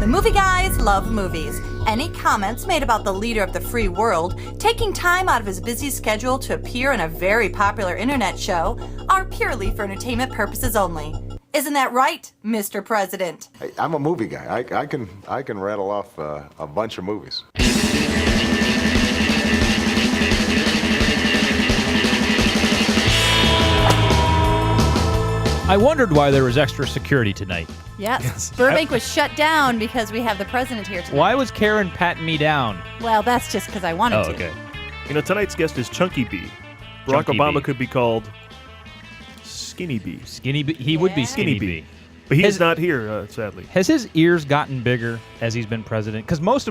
movie guys love movies. Any comments made about the leader of the free world taking time out of his busy schedule to appear in a very popular internet show are purely for entertainment purposes only. Isn't that right, Mr. President? Hey, I'm a movie guy. I can rattle off a bunch of movies. I wondered why there was extra security tonight. Yes. Burbank was shut down because we have the president here tonight. Why was Karen patting me down? Well, that's just because I wanted to. Okay. You know, tonight's guest is Chunky B. Barack Chunky Obama B. could be called Skinny B. Skinny B. He would be Skinny B. But he's not here, sadly. Has his ears gotten bigger as he's been president? Because most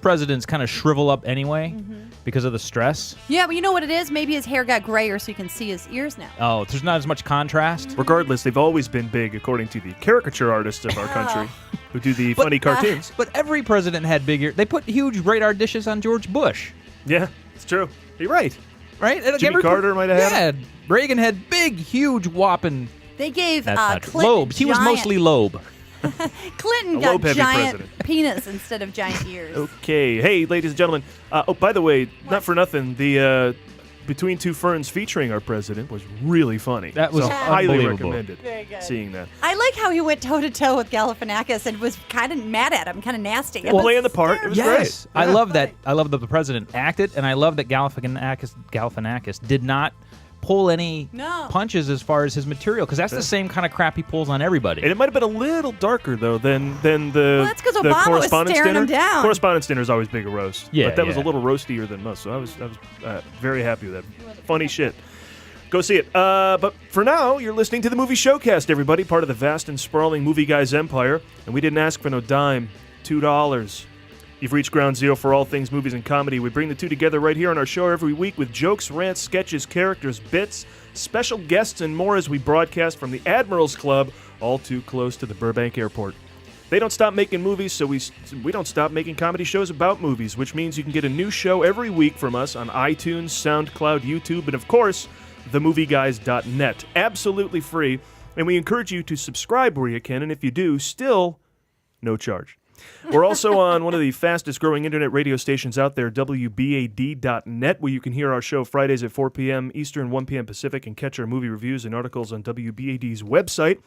presidents kind of shrivel up anyway because of the stress. Yeah, but you know what it is? Maybe his hair got grayer so you can see his ears now. Oh, there's not as much contrast. Regardless, they've always been big, according to the caricature artists of our country who do the funny cartoons. But every president had big ears. They put huge radar dishes on George Bush. Yeah, it's true. You're right. Right? Jimmy Carter might have had Yeah, Reagan had big, huge, whopping... They gave Clinton lobes. He was mostly lobe. Clinton A got lobe-heavy giant president. penis instead of giant ears. Okay. Hey, ladies and gentlemen. By the way, not for nothing, the Between Two Ferns featuring our president was really funny. That was highly unbelievable. recommended. Very good. Seeing that. I like how he went toe-to-toe with Galifianakis and was kind of mad at him, kind of nasty. Well, playing the part, it was Yes. great. I love that. I love that the president acted, and I love that Galifianakis did not pull any punches as far as his material, because that's the same kind of crap he pulls on everybody. And it might have been a little darker, though, than the that's 'cause Obama was Correspondence' staring him Dinner. down. Correspondence Dinner is always big a roast. Yeah, but that was a yeah. little roastier than most, so I was very happy with that. Funny shit. Go see it. But for now, you're listening to the movie Showcast, everybody, part of the vast and sprawling Movie Guys empire. And we didn't ask for no dime. $2. You've reached ground zero for all things movies and comedy. We bring the two together right here on our show every week with jokes, rants, sketches, characters, bits, special guests, and more as we broadcast from the Admirals Club, all too close to the Burbank Airport. They don't stop making movies, so we don't stop making comedy shows about movies, which means you can get a new show every week from us on iTunes, SoundCloud, YouTube, and of course, themovieguys.net. Absolutely free, and we encourage you to subscribe where you can, and if you do, still no charge. We're also on one of the fastest-growing internet radio stations out there, WBAD.net, where you can hear our show Fridays at 4 p.m. Eastern, 1 p.m. Pacific, and catch our movie reviews and articles on WBAD's website.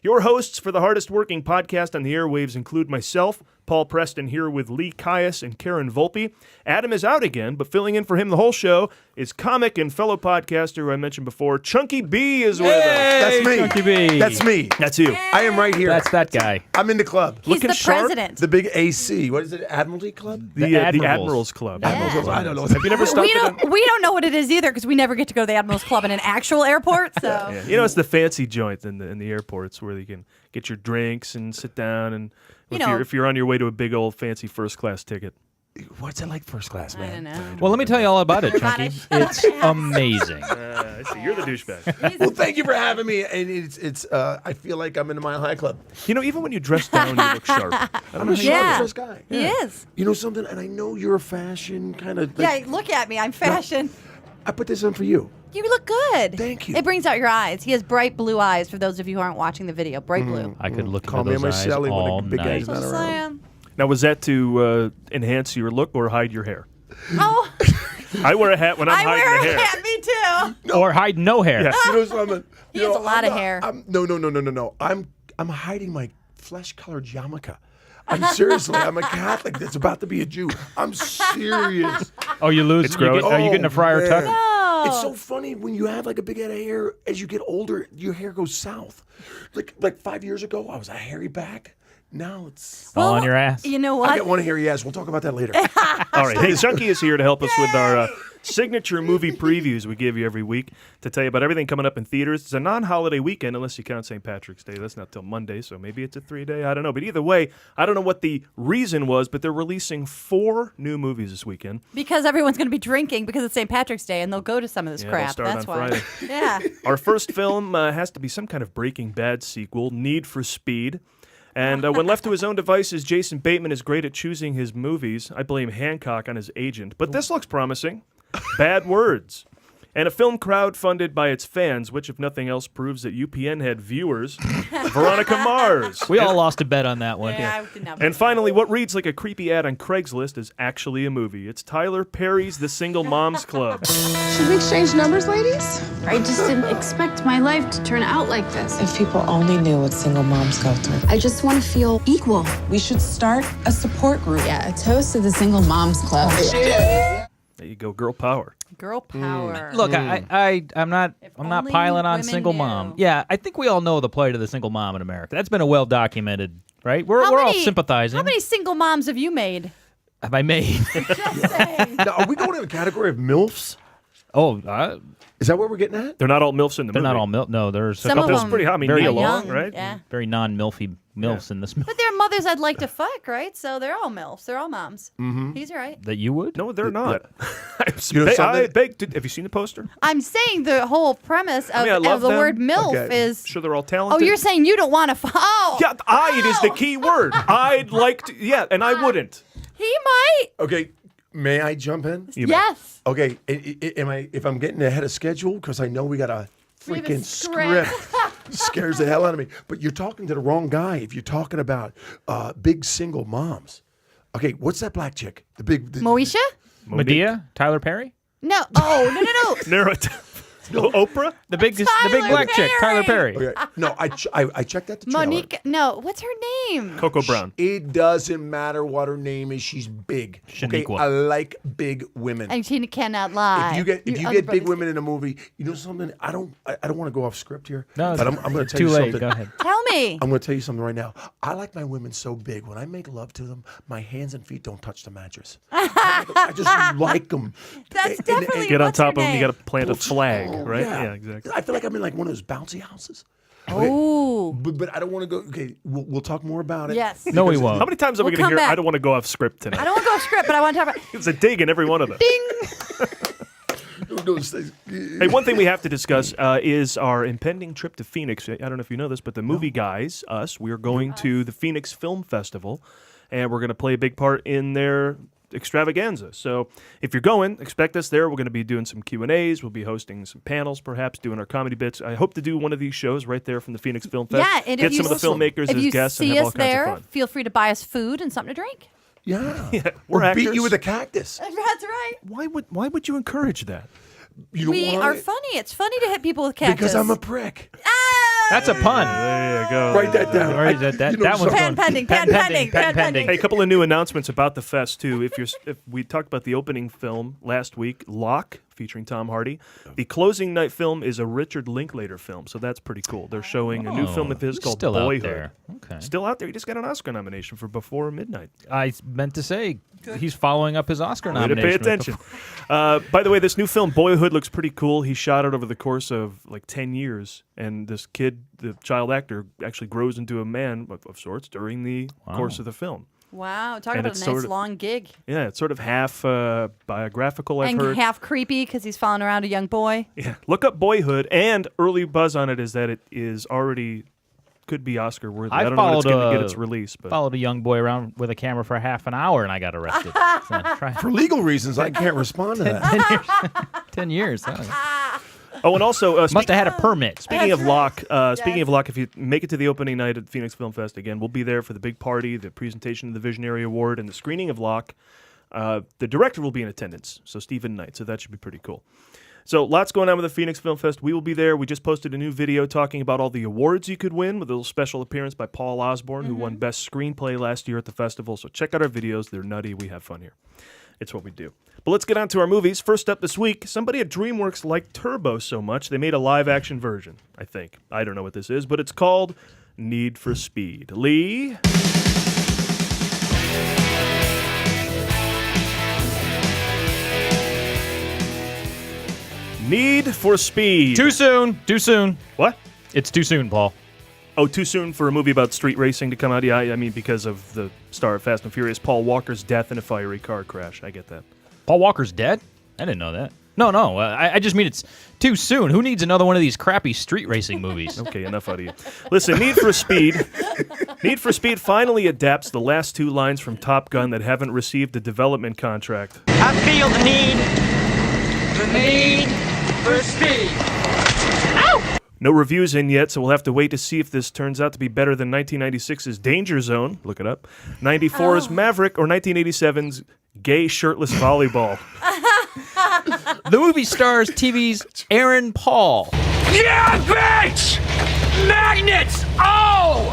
Your hosts for the hardest-working podcast on the airwaves include myself, Paul Preston, here with Lee Caius and Karen Volpe. Adam is out again, but filling in for him the whole show is comic and fellow podcaster who I mentioned before, Chunky B is with us. That's me. Chunky B. That's me. That's you. I am right here. That's that guy. I'm in the club. He's Looking the sharp. president. The big AC. What is it? Admiralty Club? The Admirals. Admirals Club. Admirals. I don't know. Have you never stopped We don't know what it is either because we never get to go to the Admirals Club in an actual airport. So Yeah. You know, it's the fancy joint in the airports where you can get your drinks and sit down and if you're on your way to a big old fancy first class ticket. What's it like first class, man? I don't know. Well, let me tell you all about it, Chunky. It's amazing. I see. You're the douchebag. Well, thank you for having me. And it's I feel like I'm in the Mile High Club. You know, even when you dress down, you look sharp. I'm a sharp dressed guy. He is. You know something? And I know you're a fashion kind of. Yeah, look at me. I'm fashion. I put this on for you. You look good. Thank you. It brings out your eyes. He has bright blue eyes, for those of you who aren't watching the video. Bright blue. I could look Call into me those on my eyes celly when all the big night. guy's not Just around. saying. Now, was that to enhance your look or hide your hair? Oh, I wear a hat when I'm I hiding wear the a hair. hat. Me too. Or hide no hair. Yeah. You know something? He You has know, a lot I'm of hair. No. I'm hiding my flesh-colored yarmulke. I'm seriously. I'm a Catholic that's about to be a Jew. I'm serious. Oh, you lose. It's gross. Are you getting a Friar man. Tuck? No. It's so funny when you have like a big head of hair. As you get older, your hair goes south. Like 5 years ago, I was a hairy back. Now it's. All on your ass. You know I what? got one hairy ass. We'll talk about that later. All right. Hey, Chunky is here to help us with our signature movie previews we give you every week to tell you about everything coming up in theaters. It's a non-holiday weekend unless you count St. Patrick's Day. That's not till Monday, so maybe it's a 3-day. I don't know. But either way, I don't know what the reason was, but they're releasing 4 new movies this weekend. Because everyone's going to be drinking because it's St. Patrick's Day, and they'll go to some of this Yeah, crap. they'll start That's on why. Friday. Yeah. Our first film has to be some kind of Breaking Bad sequel, Need for Speed. And when left to his own devices, Jason Bateman is great at choosing his movies. I blame Hancock on his agent. But this looks promising. Bad Words. And a film crowdfunded by its fans, which, if nothing else, proves that UPN had viewers. Veronica Mars. We all lost a bet on that one. Yeah, I did not And finally, what reads like a creepy ad on Craigslist is actually a movie. It's Tyler Perry's The Single Moms Club. Should we exchange numbers, ladies? I just didn't expect my life to turn out like this. If people only knew what single moms go through. I just want to feel equal. We should start a support group. Yeah, a toast to the Single Moms Club. There you go, girl power. Girl power. Look, I'm not only piling on women single knew. mom. Yeah, I think we all know the plight of the single mom in America. That's been a well documented, right? We're all sympathizing. How many single moms have you made? have I made? Just saying. Now, are we going in the category of MILFs? Oh, Is that what we're getting at? They're not all MILFs in the they're movie. not all milf. No, there's a Some of couple That's them pretty hot. I mean, very Nia young, Long, right? Yeah. very non-milfy milfs in this movie. But they're mothers I'd like to fuck, right? So they're all MILFs. They're all moms. Mm-hmm. He's right. That you would? No, they're not. You know I something? beg. Have you seen the poster? I'm saying the whole premise of, I love of the them. word MILF Okay. is... Sure, they're all Oh, talented. you're saying you don't want to fuck... Oh! Yeah, I'd is the key word. I'd like to. Yeah, and I wouldn't. He might. Okay, may I jump in? You may. Yes. Okay, if I'm getting ahead of schedule because I know we got a We have a freaking script. scares the hell out of me. But you're talking to the wrong guy if you're talking about big single moms. Okay, what's that black chick? The big Moesha? Medea? Tyler Perry? No. Oh, no. Narrow it. No, Oprah? The big Tyler black chick, Tyler Perry. Perry. Okay, no, I checked out the trailer. Monique. No. What's her name? Coco Brown. It doesn't matter what her name is. She's big. Okay, Shaniqua. I like big women. And she cannot lie. If you get Your other big brothers- women in a movie, you know something? I don't want to go off script here. No, but I'm going to tell too you late. something. Go ahead. Tell me. I'm going to tell you something right now. I like my women so big. When I make love to them, my hands and feet don't touch the mattress. I just like them. That's definitely. Get on what's her top of them, you name? got to plant a flag, right? Yeah. Yeah, exactly. I feel like I'm in like one of those bouncy houses. Ooh. But I don't want to go. Okay, we'll talk more about it. Yes. No, we won't. How many times are we We'll going to come hear, back. I don't want to go off script tonight? I don't want to go off script, but I want to talk about. It's a dig in every one of them. Hey, one thing we have to discuss is our impending trip to Phoenix. I don't know if you know this, but the movie guys, us, we are going to the Phoenix Film Festival, and we're going to play a big part in their extravaganza. So if you're going, expect us there. We're going to be doing some Q&As. We'll be hosting some panels, perhaps, doing our comedy bits. I hope to do one of these shows right there from the Phoenix Film Fest. Yeah, and get if you some of the filmmakers if as you guests and see have all us kinds there, of fun. feel free to buy us food and something to drink. Yeah. We're or beat actors. you with a cactus. That's right. Why would you encourage that? You know We why? are funny. It's funny to hit people with cactus. Because I'm a prick. That's a pun. There you go. Write that down. Or is that you know that one's something? Pan pending, pan pending, pan pending. Hey, a couple of new announcements about the fest too. If we talked about the opening film last week, Locke, featuring Tom Hardy. The closing night film is a Richard Linklater film, so that's pretty cool. They're showing a new film of his he's called still out Boyhood. there. Okay. Still out there. He just got an Oscar nomination for Before Midnight. I meant to say he's following up his Oscar Way to nomination. pay attention. By the way, this new film, Boyhood, looks pretty cool. He shot it over the course of like 10 years, and this kid, the child actor, actually grows into a man of sorts during the course of the film. Wow, talk And about it's a sort nice of- long gig. Yeah, it's sort of half biographical, I've And heard. half creepy because he's following around a young boy. Yeah, look up Boyhood, and early buzz on it is that it is already could be Oscar worthy. I don't know when it's going to get its release, but Followed a young boy around with a camera for half an hour, and I got arrested. So, For legal reasons, I can't respond to that. 10 years. oh, and also Must have had a permit. Speaking of Locke, if you make it to the opening night at Phoenix Film Fest again, we'll be there for the big party, the presentation of the Visionary Award, and the screening of Locke. The director will be in attendance, so Stephen Knight, so that should be pretty cool. So lots going on with the Phoenix Film Fest. We will be there. We just posted a new video talking about all the awards you could win with a little special appearance by Paul Osborne, who won Best Screenplay last year at the festival. So check out our videos. They're nutty. We have fun here. It's what we do. But let's get on to our movies. First up this week, somebody at DreamWorks liked Turbo so much, they made a live-action version, I think. I don't know what this is, but it's called Need for Speed. Lee? Need for Speed. Too soon. Too soon. What? It's too soon, Paul. Oh, too soon for a movie about street racing to come out? Yeah, I mean, because of the star of Fast and Furious, Paul Walker's death in a fiery car crash. I get that. Paul Walker's dead? I didn't know that. No. I just mean it's too soon. Who needs another one of these crappy street racing movies? Okay, enough out of you. Listen, Need for Speed. Need for Speed finally adapts the last two lines from Top Gun that haven't received a development contract. I feel the need for speed. No reviews in yet, so we'll have to wait to see if this turns out to be better than 1996's Danger Zone. Look it up. 94's Maverick or 1987's Gay Shirtless Volleyball. The movie stars TV's Aaron Paul. Yeah, bitch! Magnets! Oh!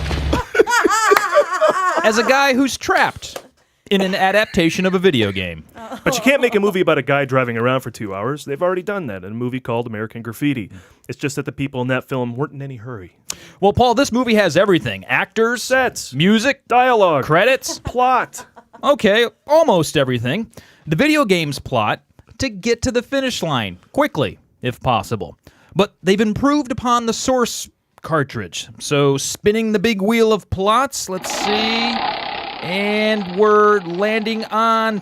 As a guy who's trapped in an adaptation of a video game. But you can't make a movie about a guy driving around for 2 hours. They've already done that in a movie called American Graffiti. It's just that the people in that film weren't in any hurry. Well, Paul, this movie has everything. Actors, sets, music, dialogue, credits, plot. Okay, almost everything. The video game's plot to get to the finish line quickly, if possible. But they've improved upon the source cartridge. So spinning the big wheel of plots, let's see. And we're landing on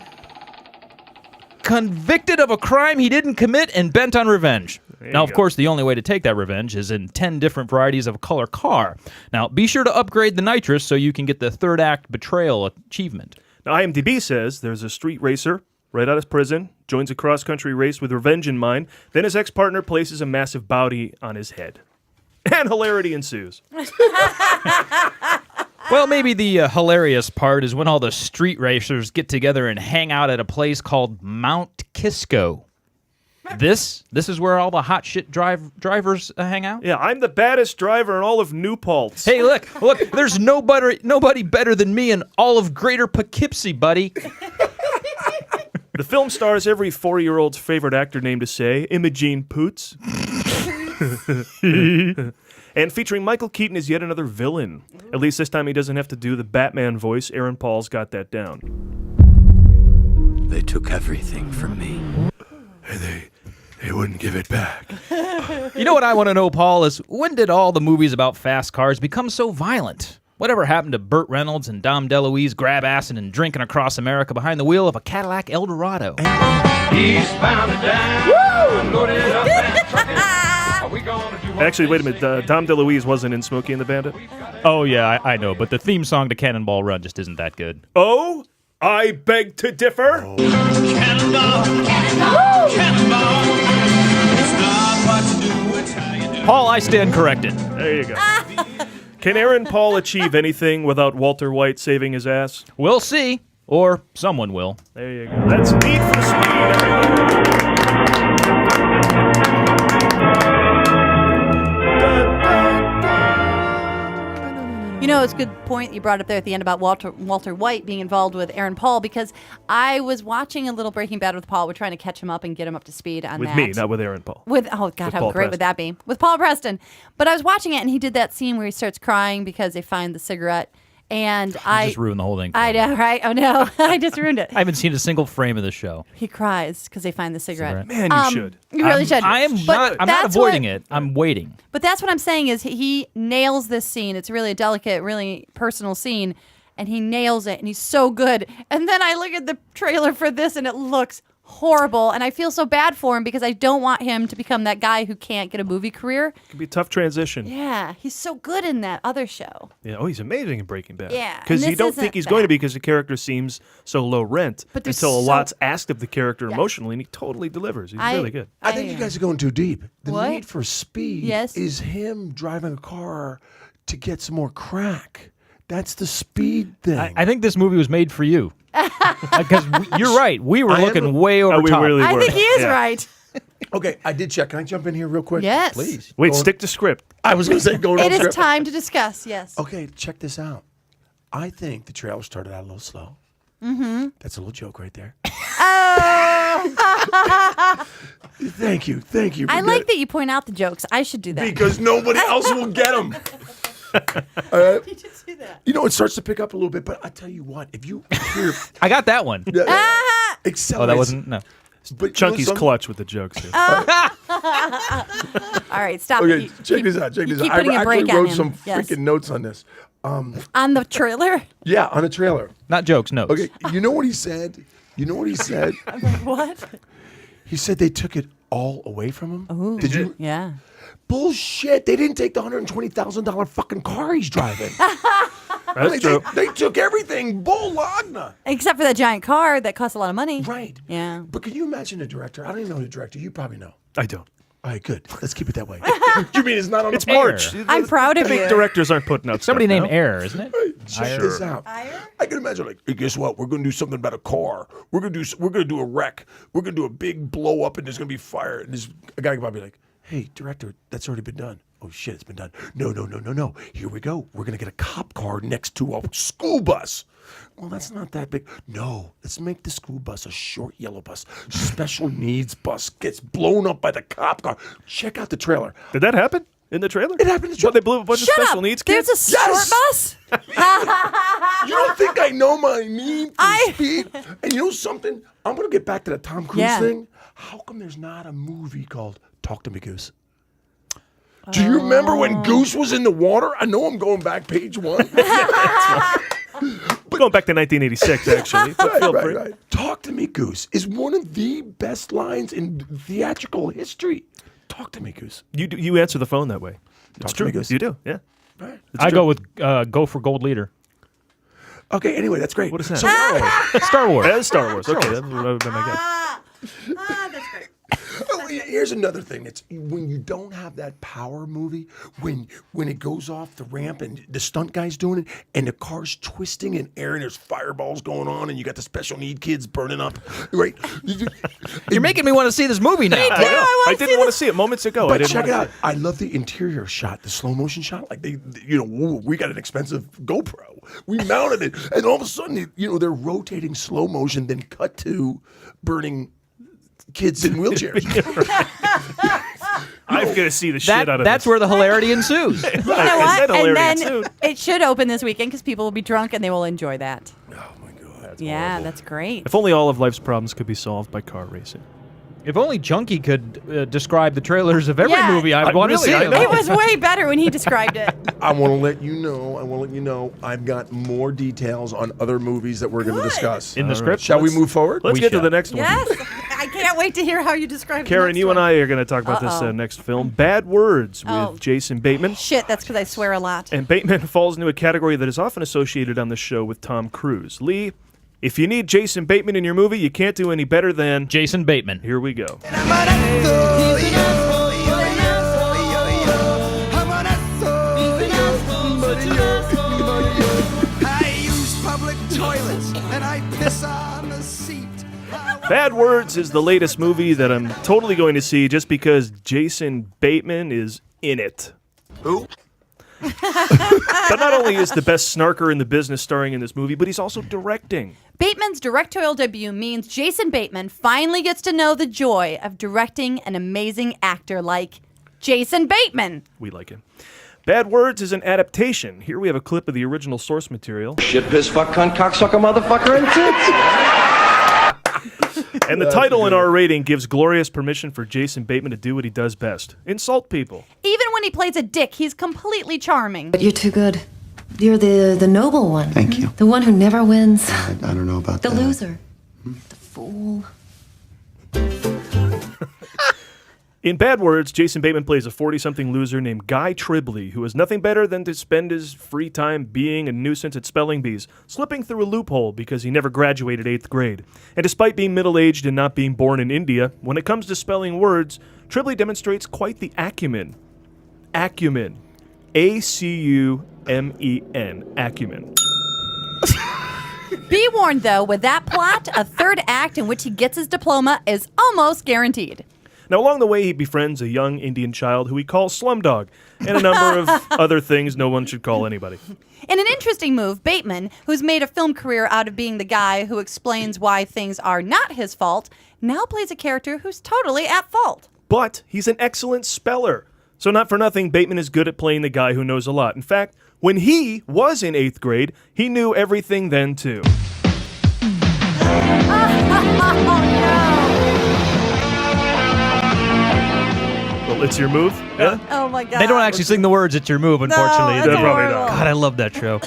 convicted of a crime he didn't commit and bent on revenge. Now, of course, the only way to take that revenge is in 10 different varieties of color car. Now, be sure to upgrade the nitrous so you can get the third act betrayal achievement. Now, IMDb says there's a street racer right out of prison, joins a cross-country race with revenge in mind, then his ex-partner places a massive bounty on his head. And hilarity ensues. Well, maybe the hilarious part is when all the street racers get together and hang out at a place called Mount Kisco. This is where all the hot shit drivers hang out? Yeah, I'm the baddest driver in all of New Paltz. Hey, look, there's nobody better than me in all of Greater Poughkeepsie, buddy. The film stars every 4-year-old's favorite actor name to say, Imogene Poots. And featuring Michael Keaton as yet another villain. At least this time he doesn't have to do the Batman voice. Aaron Paul's got that down. They took everything from me. And they wouldn't give it back. You know what I want to know, Paul, is when did all the movies about fast cars become so violent? Whatever happened to Burt Reynolds and Dom DeLuise grab acid and drinking across America behind the wheel of a Cadillac Eldorado? Eastbound and down, loaded up and trucking. Are we gonna do what Actually, wait a minute. Dom DeLuise wasn't in Smokey and the Bandit? Oh, yeah, I know, but the theme song to Cannonball Run just isn't that good. Oh, I beg to differ. Cannonball, cannonball, cannonball. It's not what you do, it's how you do. Paul, I stand corrected. There you go. Can Aaron Paul achieve anything without Walter White saving his ass? We'll see. Or someone will. There you go. That's Need for Speed, everybody. You know, it's a good point you brought up there at the end about Walter White being involved with Aaron Paul, because I was watching a little Breaking Bad with Paul. We're trying to catch him up and get him up to speed on With that. me, not with Aaron Paul. Oh, God, how Paul great Preston. would that be? With Paul Preston. But I was watching it, and he did that scene where he starts crying because they find the cigarette. And You just ruined the whole thing. I know, right? Oh, no. I just ruined it. I haven't seen a single frame of the show. He cries because they find the cigarette. Man, you should. You really should. I'm But not that's avoiding what- it. I'm waiting. But that's what I'm saying is he nails this scene. It's really a delicate, really personal scene, and he nails it, and he's so good. And then I look at the trailer for this, and it looks horrible, and I feel so bad for him because I don't want him to become that guy who can't get a movie career. It could be a tough transition. Yeah, he's so good in that other show. Yeah. Oh, he's amazing in Breaking Bad. Yeah, Because and you this don't isn't think he's going to bad. be because the character seems so low rent But there's until a so- lot's asked of the character emotionally, and he totally delivers. He's really good. I think you guys are going too deep. The What? Need for Speed Yes. is him driving a car to get some more crack. That's the speed thing. I think this movie was made for you. Because you're right. We were I am looking a- way over we top. really I were. think he is Yeah. right. Okay, I did check. Can I jump in here real quick? Yes. Please. Wait, Going- stick to script. I was going to say going It on is script. time to discuss, yes. Okay, check this out. I think the trailer started out a little slow. Mm-hmm. That's a little joke right there. Oh! Thank you. Thank you. for I like getting- that you point out the jokes. I should do that. Because nobody else will get them. All right. You just do that. You know, it starts to pick up a little bit, but I tell you what, if you hear I got that one. Ah! Oh, accelerates, that wasn't? No. but you know Chunky's something? clutch with the jokes here. All right, stop. Okay, You check keep- this out. Check you this keep out. putting I a break actually on wrote him. some Yes. freaking notes on this. On the trailer? Yeah, on a trailer. Not jokes, notes. Okay, you know what he said? You know what he said? What? He said they took it all away from him. Ooh. Did you? Yeah. Bullshit! They didn't take the $120,000 fucking car he's driving. That's true. They took everything. Bull Lagna. Except for that giant car that costs a lot of money. Right. Yeah. But can you imagine a director? I don't even know the director. You probably know. I don't. All right, good. Let's keep it that way. You mean it's not on It's the March. I'm proud of you. Directors aren't putting out Somebody stuff named now. Air, isn't it? Check this out. I can imagine, like, hey, guess what? We're gonna do something about a car. We're gonna do a wreck. We're gonna do a big blow up, and there's gonna be fire. And this a guy could probably be like, hey, director, that's already been done. Oh shit, it's been done. No. Here we go. We're gonna get a cop car next to a school bus. Well, that's not that big. No, let's make the school bus a short yellow bus. Special needs bus gets blown up by the cop car. Check out the trailer. Did that happen in the trailer? It happened in the trailer. They blew up a bunch of Shut special up. needs kids? There's a Yes! short bus? You don't think I know my need for speed? And you know something? I'm going to get back to that Tom Cruise thing. How come there's not a movie called Talk to Me, Goose? Do you remember when Goose was in the water? I know I'm going back page one. We're going back to 1986, actually. But feel free. Right. Talk to Me, Goose is one of the best lines in theatrical history. Talk to me, Goose. You answer the phone that way. It's Talk to true. me, Goose. You do, yeah. Right. I go with go for gold leader. Okay, anyway, that's great. What is that? So, Star Wars. That is Star Wars. Okay, that would have been my guess. That's great. oh, here's another thing. It's when you don't have that power movie, when it goes off the ramp and the stunt guy's doing it, and the car's twisting in air and there's fireballs going on, and you got the special need kids burning up, right? You're making me want to see this movie now. I didn't want to see it moments ago. I But didn't check wanna it out. I love the interior shot, the slow motion shot. Like we got an expensive GoPro. We mounted it, and all of a sudden, they're rotating slow motion, then cut to burning kids in wheelchairs. I'm going to see the shit out of That's this. where the hilarity ensues. You know Is what? that And hilarious then too? it should open this weekend because people will be drunk and they will enjoy that. Oh my God. That's great. If only all of life's problems could be solved by car racing. If only Junkie could describe the trailers of every Yeah. movie, I'd want to really, see I them. know. It was way better when he described it. I want to let you know. I've got more details on other movies that we're going to discuss. In the script? Shall we Let's- move forward? Let's We get to shall. the next one. Yes. I can't wait to hear how you describe Karen, the you next and one. I are going to talk about this next film, Bad Words, with Oh. Jason Bateman. Shit, that's because I swear a lot. And Bateman falls into a category that is often associated on the show with Tom Cruise. Lee, if you need Jason Bateman in your movie, you can't do any better than... Jason Bateman. Here we go. Bad Words is the latest movie that I'm totally going to see just because Jason Bateman is in it. Who? But not only is the best snarker in the business starring in this movie, but he's also directing. Bateman's directorial debut means Jason Bateman finally gets to know the joy of directing an amazing actor like Jason Bateman. We like him. Bad Words is an adaptation. Here we have a clip of the original source material. Shit, piss, fuck, cunt, cocksucker, motherfucker, and tits. And the title in our rating gives glorious permission for Jason Bateman to do what he does best. Insult people. Even when he plays a dick, he's completely charming. But you're too good. You're the noble one. Thank you. The one who never wins. I don't know about The that. loser. The fool. In Bad Words, Jason Bateman plays a 40-something loser named Guy Tribley, who has nothing better than to spend his free time being a nuisance at spelling bees, slipping through a loophole because he never graduated 8th grade. And despite being middle-aged and not being born in India, when it comes to spelling words, Tribley demonstrates quite the acumen. Acumen. A-C-U-M-E-N. Acumen. Be warned, though, with that plot, a third act in which he gets his diploma is almost guaranteed. Now, along the way, he befriends a young Indian child who he calls Slumdog, and a number of other things no one should call anybody. In an interesting move, Bateman, who's made a film career out of being the guy who explains why things are not his fault, now plays a character who's totally at fault. But he's an excellent speller. So not for nothing, Bateman is good at playing the guy who knows a lot. In fact, when he was in 8th grade, he knew everything then, too. Well, it's your move? Yeah? Oh, my God. They don't actually sing the words "It's Your Move," unfortunately. No, They're it's probably horrible. not. God, I love that show.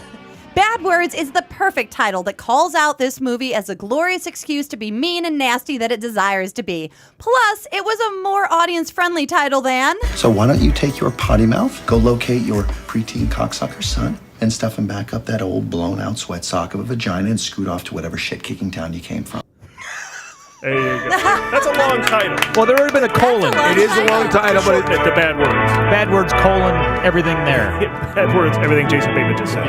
Bad Words is the perfect title that calls out this movie as a glorious excuse to be mean and nasty that it desires to be. Plus, it was a more audience-friendly title than... So why don't you take your potty mouth, go locate your preteen cocksucker son, and stuff him back up that old blown-out sweat sock of a vagina and scoot off to whatever shit-kicking town you came from. There you go. That's a long title. Well, there would have been a colon. It is a long title, but Shorten it to bad words. Bad words, colon, everything there. Bad words, everything Jason Bateman just said.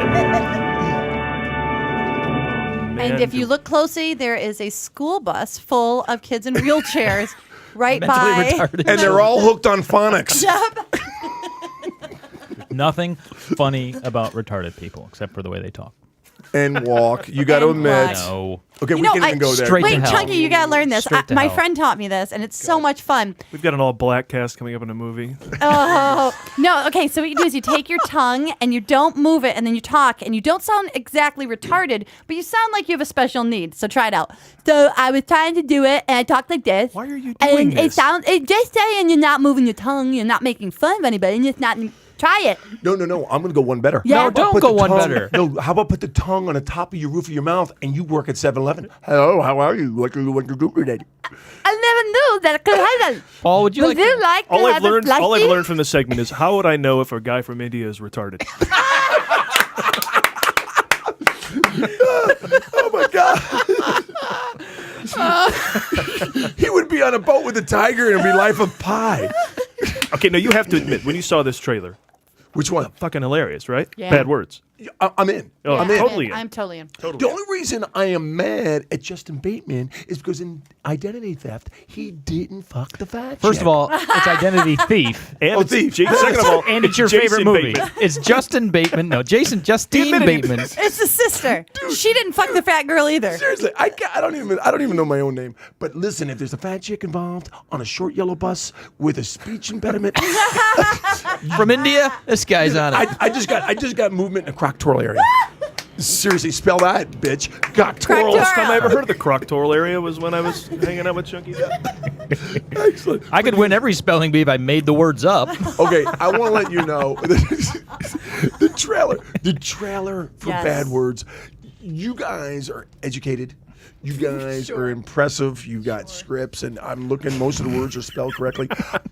And if you look closely, there is a school bus full of kids in wheelchairs right by. Retarded. and they're all hooked on phonics. Yep. Nothing funny about retarded people except for the way they talk. And walk. You got to And admit. walk. No. Okay, You we know, can even go there. Straight to Wait, hell. Chunky, you gotta learn this. Straight to My hell. friend taught me this, and it's so much fun. We've got an all-black cast coming up in a movie. Oh no! Okay, so what you do is you take your tongue and you don't move it, and then you talk, and you don't sound exactly retarded, but you sound like you have a special need. So try it out. So I was trying to do it, and I talked like this. Why are you doing and this? It just saying you're not moving your tongue, you're not making fun of anybody, and just not. Try it. No. I'm going to go one better. Yeah. How No, about don't put go the one tongue- better. No, how about put the tongue on the top of your roof of your mouth and you work at 7-Eleven? Hello, how are you? What do you do today? I never knew that could happen. Paul, would you Would like you like All to I've have a learned, all I've slicey? learned from this segment is how would I know if a guy from India is retarded? Oh my God. He would be on a boat with a tiger and it'd be Life of Pi. Okay, now you have to admit, when you saw this trailer, Which one? fucking hilarious, right? Yeah. Bad words. I'm in. Oh, I'm in. totally in. I'm totally in. The only reason I am mad at Justin Bateman is because in identity theft, he didn't fuck the fat First chick. of all, it's Identity Thief. And it's thief. Second of all, And it's your Jason favorite movie. Bateman. It's Justine Bateman. No, Justine Bateman. It's the sister. She didn't fuck the fat girl either. Seriously, I don't even know my own name. But listen, if there's a fat chick involved on a short yellow bus with a speech impediment, From India, this guy's on it. I just got movement in the croctoral area. Seriously, spell that, bitch. Croctoral. Last time I ever heard of the croctoral area was when I was hanging out with Chunky. Excellent. I could win every spelling bee if I made the words up. Okay, I want to let you know the trailer for Yes. Bad Words. You guys are educated. You guys are impressive. You got scripts, and I'm looking. Most of the words are spelled correctly.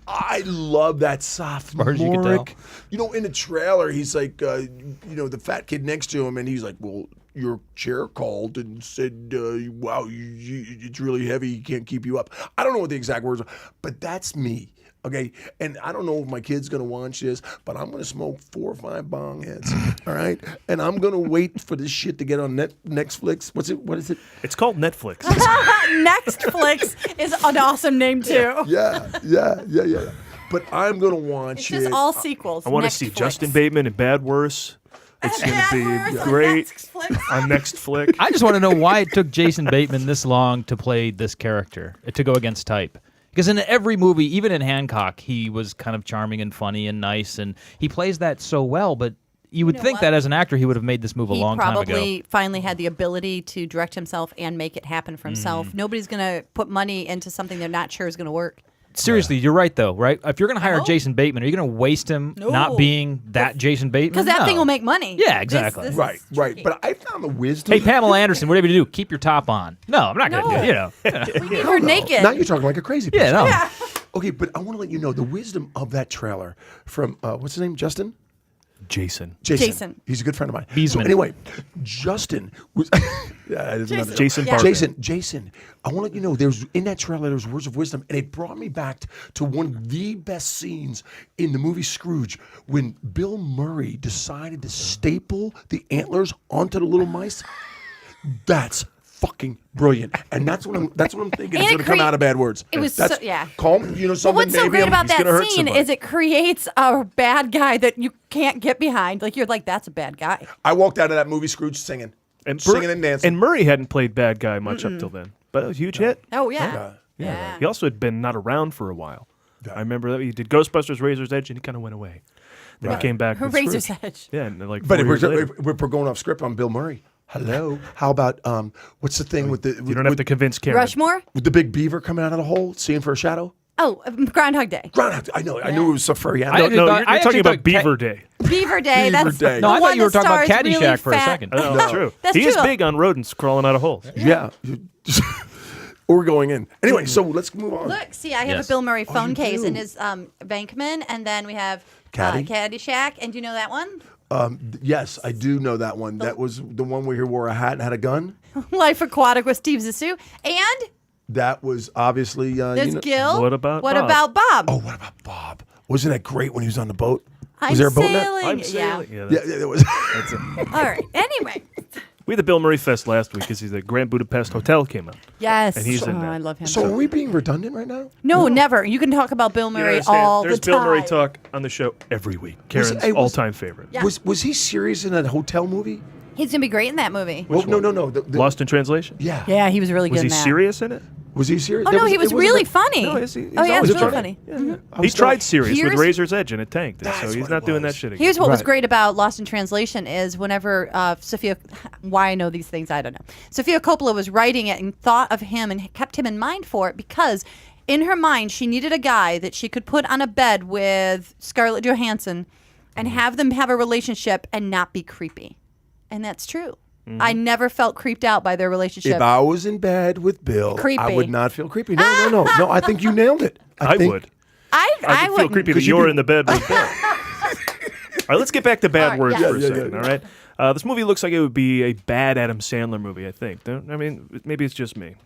I love that far as you can tell. sophomoric. You know, in the trailer, he's like, the fat kid next to him, and he's like, "Well, your chair called and said, wow, it's really heavy. You can't keep you up." I don't know what the exact words are, but that's me. Okay, and I don't know if my kid's gonna watch this, but I'm gonna smoke 4 or 5 bong heads. All right, and I'm gonna wait for this shit to get on Netflix. What is it? It's called Netflix. Nextflix is an awesome name too. Yeah. But I'm gonna watch It's just all sequels. I want to see Nextflix. Justin Bateman in Bad Worse. It's going to be Bad Worse on great Nextflix. on next flick. I just want to know why it took Jason Bateman this long to play this character, to go against type. Because in every movie, even in Hancock, he was kind of charming and funny and nice, and he plays that so well, but you would think that as an actor, he would have made this move a long time ago. He probably finally had the ability to direct himself and make it happen for himself. Nobody's going to put money into something they're not sure is going to work. Seriously, you're right, though, right? If you're going to hire Jason Bateman, are you going to waste him not being that Jason Bateman? Because that No. thing will make money. Yeah, exactly. This Right. is tricky. But I found the wisdom. Hey, Pamela Anderson, whatever you do, keep your top on. No, I'm not going to do it, We need her naked. Now you're talking like a crazy person. Yeah, no. Yeah. Okay, but I want to let you know the wisdom of that trailer from what's his name, Justin. Jason. Jason. He's a good friend of mine. Beesman. So anyway, Justin was Jason Barker. Jason. I want to let you know there's in that trailer there's words of wisdom, and it brought me back to one of the best scenes in the movie Scrooge when Bill Murray decided to staple the antlers onto the little mice. That's fucking brilliant, and that's what I'm thinking is And going to come out of Bad Words. It was That's, so- yeah. Calm, you know But something. what's so maybe great I'm- about he's gonna that hurt scene somebody. is it creates a bad guy that you can't get behind. Like you're like, that's a bad guy. I walked out of that movie Scrooge singing and dancing. And Murray hadn't played bad guy much up till then, but it was a huge hit. Oh yeah. Yeah. He also had been not around for a while. I remember that he did Ghostbusters, Razor's Edge, and he kind of went away. Then he came back. with Razor's Scrooge. Edge. Yeah, and like. But 4 years later. if we're going off script on Bill Murray. Hello. How about what's the thing with the You don't have to convince Karen. Rushmore? with the big beaver coming out of the hole, seeing for a shadow? Oh, Groundhog Day. Groundhog. I know. I knew it was so furry. I No, actually no, thought- you're I talking actually about thought Beaver Day. Beaver Day. Beaver That's Day. the No, I thought one you were that talking about stars really Caddyshack for a fat- second. Oh, that's true. That's He is true. big on rodents crawling out of holes. Yeah. We're going in. Anyway, so let's move on. Look, see, I have Yes. a Bill Murray phone you case do? and his Bankman, and then we have Caddy? Caddyshack. And do you know that one? Yes, I do know that one. That was the one where he wore a hat and had a gun. Life Aquatic with Steve Zissou. And That was obviously. There's Gil. What about What Bob? about Bob? Oh, what about Bob? Wasn't that great when he was on the boat? I'm Was there a boat in that? sailing. I'm sailing. Yeah. Yeah, there was. That's it. All right. Anyway. We had the Bill Murray Fest last week because the Grand Budapest Hotel came out. Yes. And he's in that. I love him. So are we being redundant right now? No, never. You can talk about Bill You Murray understand? all There's the time. Bill Murray talk on the show every week. Karen's hey, all-time favorite. Yeah. Was he serious in that hotel movie? He's going to be great in that movie. Well, no. Lost in Translation? Yeah. Yeah, he was really Was good he in that. serious in it? Was he serious? Oh, That no, he was it wasn't really a- funny. No, he's oh, yeah, always it's really funny. funny. He tried serious with Here's- Razor's Edge and it tanked. So That's he's what not it doing that was. shit again. Here's what was Right. great about Lost in Translation is whenever Sophia, why I know these things, I don't know. Sophia Coppola was writing it and thought of him and kept him in mind for it because in her mind she needed a guy that she could put on a bed with Scarlett Johansson and have them have a relationship and not be creepy. And that's true. I never felt creeped out by their relationship. If I was in bed with Bill, Creepy. I would not feel creepy. No. I think you nailed it. I think- would. I I would feel wouldn't. creepy that you're in the bed with Bill. All right, let's get back to bad words yes. for a second, all right? This movie looks like it would be a bad Adam Sandler movie, I think. I mean, maybe it's just me.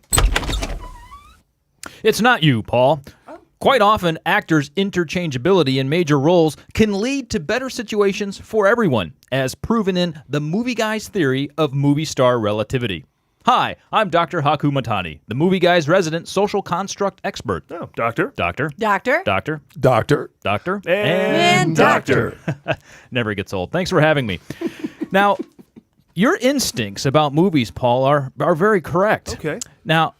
It's not you, Paul. Quite often, actors' interchangeability in major roles can lead to better situations for everyone, as proven in the Movie Guy's theory of movie star relativity. Hi, I'm Dr. Haku Matani, the Movie Guy's resident social construct expert. Oh, doctor. Doctor. Doctor. Doctor. Doctor. Doctor. And doctor. Never gets old. Thanks for having me. Now, your instincts about movies, Paul, are very correct. Okay. Now,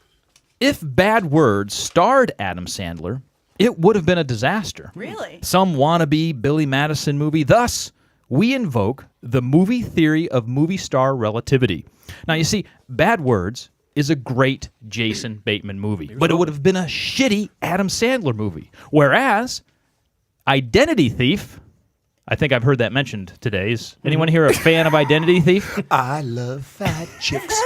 if Bad Words starred Adam Sandler, it would have been a disaster. Really? Some wannabe Billy Madison movie. Thus, we invoke the movie theory of movie star relativity. Now, you see, Bad Words is a great Jason Bateman movie, but it would have been a shitty Adam Sandler movie. Whereas, Identity Thief, I think I've heard that mentioned today. Is anyone here a fan of Identity Thief? I love fat chicks.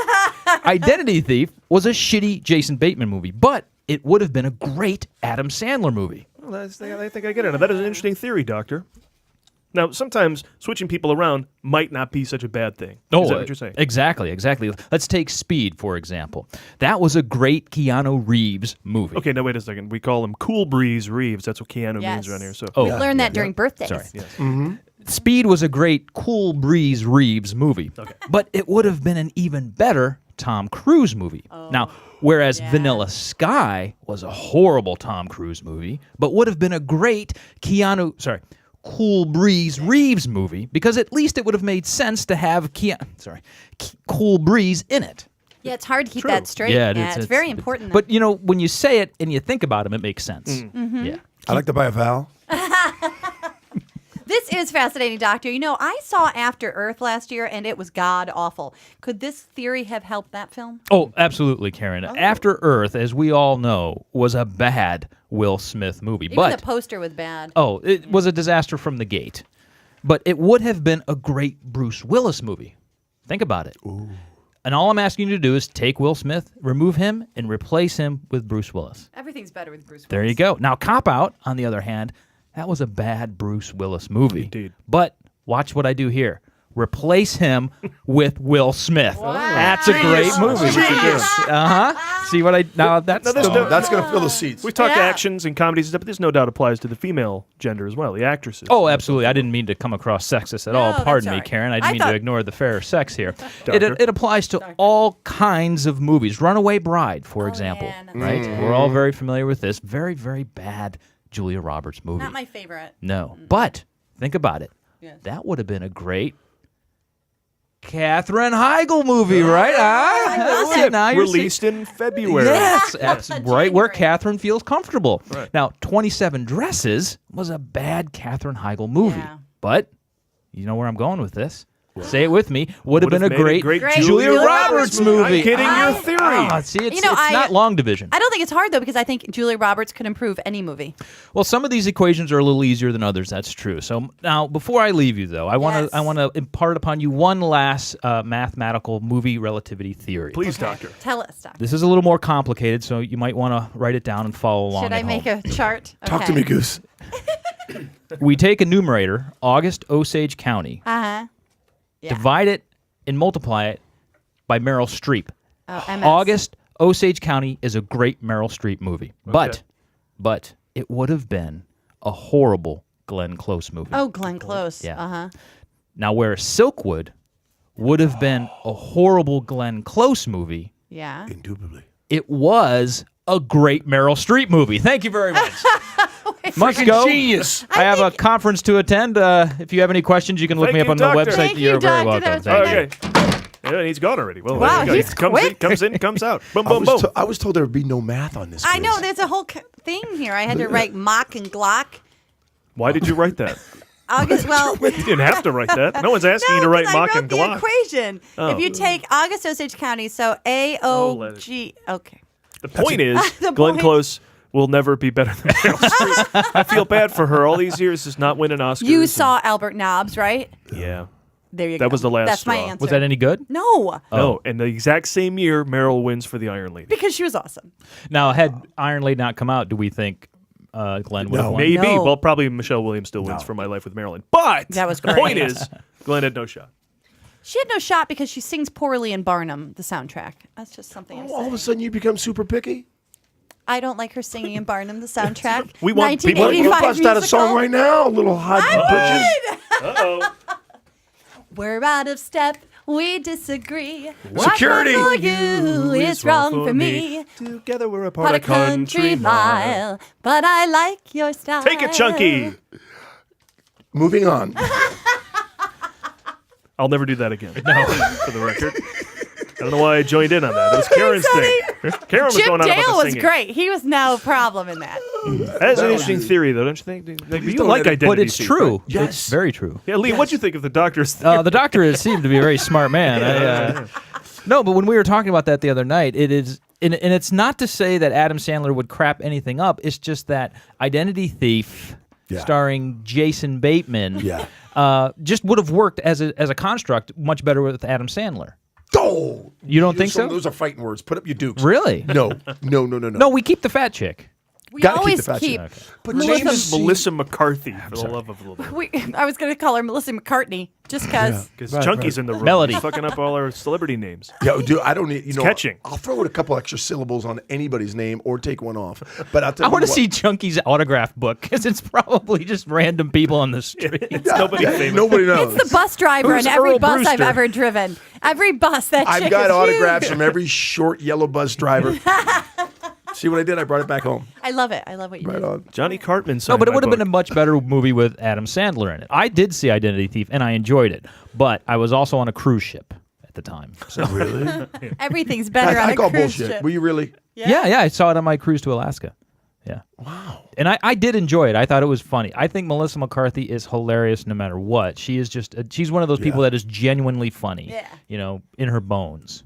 Identity Thief was a shitty Jason Bateman movie, but it would have been a great Adam Sandler movie. Well, I think I get it. Now, that is an interesting theory, doctor. Now, sometimes switching people around might not be such a bad thing. Is that what you're saying? Exactly. Let's take Speed, for example. That was a great Keanu Reeves movie. Okay, now wait a second. We call him Cool Breeze Reeves. That's what Keanu means around here. So, Oh, We learned that during birthdays. Sorry. yes. Speed was a great Cool Breeze Reeves movie. Okay. But it would have been an even better Tom Cruise movie. Now, whereas Vanilla Sky was a horrible Tom Cruise movie, but would have been a great Cool Breeze Reeves movie, because at least it would have made sense to have Cool Breeze in it. Yeah, it's hard to keep that straight. Yeah, it's very important. But, when you say it and you think about him, it makes sense. Yeah. I like to buy a vowel. This is fascinating, Doctor. I saw After Earth last year, and it was god-awful. Could this theory have helped that film? Oh, absolutely, Karen. After Earth, as we all know, was a bad Will Smith movie. Even but the poster was bad. Oh, it was a disaster from the gate. But it would have been a great Bruce Willis movie. Think about it. Ooh. And all I'm asking you to do is take Will Smith, remove him, and replace him with Bruce Willis. Everything's better with Bruce Willis. There you go. Now, Cop Out, on the other hand, that was a bad Bruce Willis movie. Indeed. But watch what I do here. Replace him with Will Smith. That's a great movie. See what I now? That's that's going to fill the seats. We've talked actions and comedies and stuff, but this no doubt applies to the female gender as well, the actresses. Oh, absolutely. I didn't mean to come across sexist at all. that's Pardon me, all right. Karen. I I didn't mean thought- to ignore the fairer sex here. It applies to all kinds of movies. Runaway Bride, for example. man. Right? We're all very familiar with this. Very, very bad Julia Roberts movie. Not my favorite. No. But think about it. Yes. That would have been a great Katherine Heigl movie, right? love it. Now you're Released in February. Yes, absolutely. Right where Katherine feels comfortable. Right. Now, 27 Dresses was a bad Katherine Heigl movie. Yeah. But you know where I'm going with this. Say it with me. Would have been a made great, Great Julia Julia Roberts Roberts movie. I'm kidding your theory. See, it's, You know, it's not long division. I don't think it's hard, though, because I think Julia Roberts could improve any movie. Well, some of these equations are a little easier than others. That's true. So now, before I leave you, though, I want to impart upon you one last mathematical movie relativity theory. Please, doctor. Tell us, Doctor. This is a little more complicated, so you might want to write it down and follow along. Should at I make home. a chart? Talk to me, Goose. We take a numerator, August Osage County, Uh-huh. Yeah. divide it and multiply it by Meryl Streep. Oh, MS. August Osage County is a great Meryl Streep movie, but it would have been a horrible Glenn Close movie. Oh, Glenn Close. Yeah. Uh-huh. Now, where Silkwood would have been a horrible Glenn Close movie, Yeah. Indubitably. it was a great Meryl Streep movie. Thank you very much. Must Freaking go. genius. I have a conference to attend. If you have any questions, you can look Thank me up you, on doctor. the website. Thank you, You're very doctor. welcome. That was Thank very you. nice. Okay. Yeah, he's gone already. Well, Wow, there you go. he's quick. Comes in, comes out. Boom, boom, boom. I was told there would be no math on this. I know. quiz. There's a whole thing here. I had to write mock and Glock. Why did you write that? August, well, You didn't have to write that. No one's asking you to write 'cause mock I wrote and the Glock. equation. Oh. If you take August Osage County, so AOG. Okay. The point is, The Glenn point- Close will never be better than Meryl Streep. I feel bad for her. All these years is not winning Oscars. You and- saw Albert Nobbs, right? Yeah. There you go. That was the last That's my straw. answer. Was that any good? No, No, and the exact same year, Meryl wins for the Iron Lady. because she was awesome. Now, had Iron Lady not come out, do we think Glenn would have won? Maybe. No. Well, probably Michelle Williams still wins for My Life with Marilyn. But That was the great. point is, Glenn had no shot. She had no shot because she sings poorly in Barnum, the soundtrack. That's just something I'm All of a saying. sudden, you become super picky. I don't like her singing in Barnum, the soundtrack. We want people- 1985 We'll bust out a musical. song right now. A little hot bitches. Uh-oh. We're out of step. We disagree. Security. What's right for you is wrong for me. Together we're a part What a of country mile. but I like your style. Take it, Chunky. Moving on. I'll never do that again. No, for the record. I don't know why I joined in on that. It was Karen's thing. Karen was Jim going on about Dale the was singing. great. He was no problem in that. That's an interesting theory, though, don't you think? Like, you like identity But it's thief, true. right? Yes. It's very true. Yeah, Lee, what'd you think of the doctor's theory? The doctor seemed to be a very smart man. No, but when we were talking about that the other night, it is, and it's not to say that Adam Sandler would crap anything up. It's just that Identity Thief, starring Jason Bateman, just would have worked as a construct much better with Adam Sandler. Oh, You don't think so? Those are fighting words. Put up your dukes. Really? No. No, we keep the fat chick. We Gotta keep always the fat keep. chick. But Her name is James Melissa McCarthy, for the love of the Lord. I was going to call her Melissa McCartney just because. Because Right, Chunky's right. in the room. Melody. He's fucking up all our celebrity names. Yeah, dude, I don't need, catching. I'll throw in a couple extra syllables on anybody's name or take one off. But I'll tell I you want to what, see Chunky's autograph book because it's probably just random people on the street. Nobody famous. Nobody knows. It's the bus driver Who's in every Earl bus I've Brewster? ever driven. Every bus that I've chick got is autographs huge. from every short yellow bus driver. See what I did? I brought it back home. I love it. I love what you Right did. on. Johnny Cartman No, signed but it my would have been a book. much better movie with Adam Sandler in it. I did see Identity Thief, and I enjoyed it. But I was also on a cruise ship at the time. So Really? Everything's better on I a call cruise bullshit. ship. Were you really? yeah, I saw it on my cruise to Alaska. Yeah. Wow. And I did enjoy it. I thought it was funny. I think Melissa McCarthy is hilarious no matter what. She is just, she's one of those people that is genuinely funny. Yeah. You know, in her bones.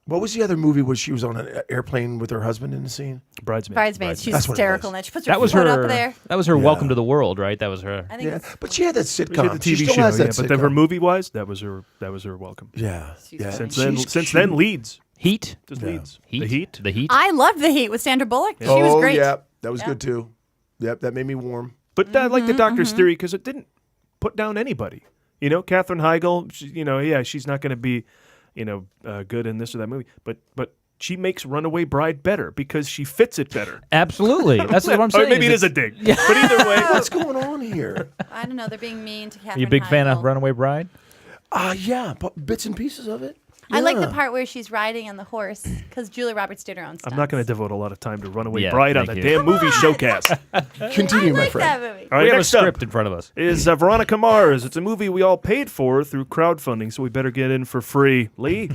What was the other movie where she was on an airplane with her husband in the scene? Bridesmaids. She's That's what it hysterical. was. And she puts her That was foot her. up there. That was her Welcome to the World, right? That was her. I think Yeah, it's, but she had that She sitcom. had the TV she still show, has that but her sitcom. movie-wise, that was her welcome. Yeah, She's yeah. funny. Since then, leads. Heat. Just leads. Heat. The Heat. The Heat. I loved The Heat with Sandra Bullock. She Oh, was great. yeah, that was good too. Yep, that made me warm. But I like the doctor's theory because it didn't put down anybody. You know, Katherine Heigl, she's not going to be, good in this or that movie. But she makes Runaway Bride better because she fits it better. Absolutely. That's what I'm Or saying. maybe it is a dig. But either way, What's going on here? I don't know. They're being mean to Katherine Are you a big fan of Heigl. Runaway Bride? Yeah, bits and pieces of it. I like the Yeah. part where she's riding on the horse because Julia Roberts did her own stunts. I'm not going to devote a lot of time to Runaway Yeah, Bride on the thank you. damn movie Showcast. Continue, I my like friend. that movie. All right, We have a next up script in front of us. is Veronica Mars. It's a movie we all paid for through crowdfunding, so we better get in for free. Lee?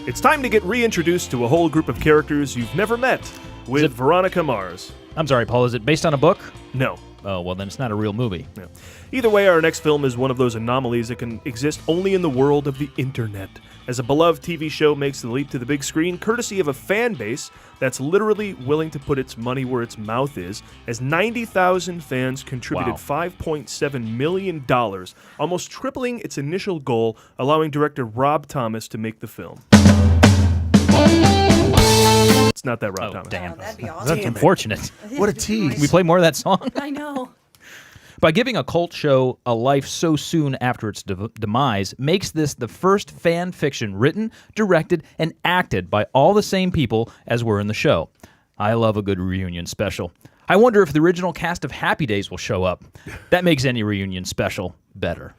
It's time to get reintroduced to a whole group of characters you've never met with Veronica Mars. I'm sorry, Paul. Is it based on a book? No. Oh, well, then it's not a real movie. Yeah. Either way, our next film is one of those anomalies that can exist only in the world of the internet, as a beloved TV show makes the leap to the big screen courtesy of a fan base that's literally willing to put its money where its mouth is, as 90,000 fans contributed $5.7 million, almost tripling its initial goal, allowing director Rob Thomas to make the film. It's not that Rob Thomas. Damn. Oh, that'd be awesome. That's unfortunate. What a tease. Can we play more of that song? I know. By giving a cult show a life so soon after its demise makes this the first fan fiction written, directed, and acted by all the same people as were in the show. I love a good reunion special. I wonder if the original cast of Happy Days will show up. That makes any reunion special better.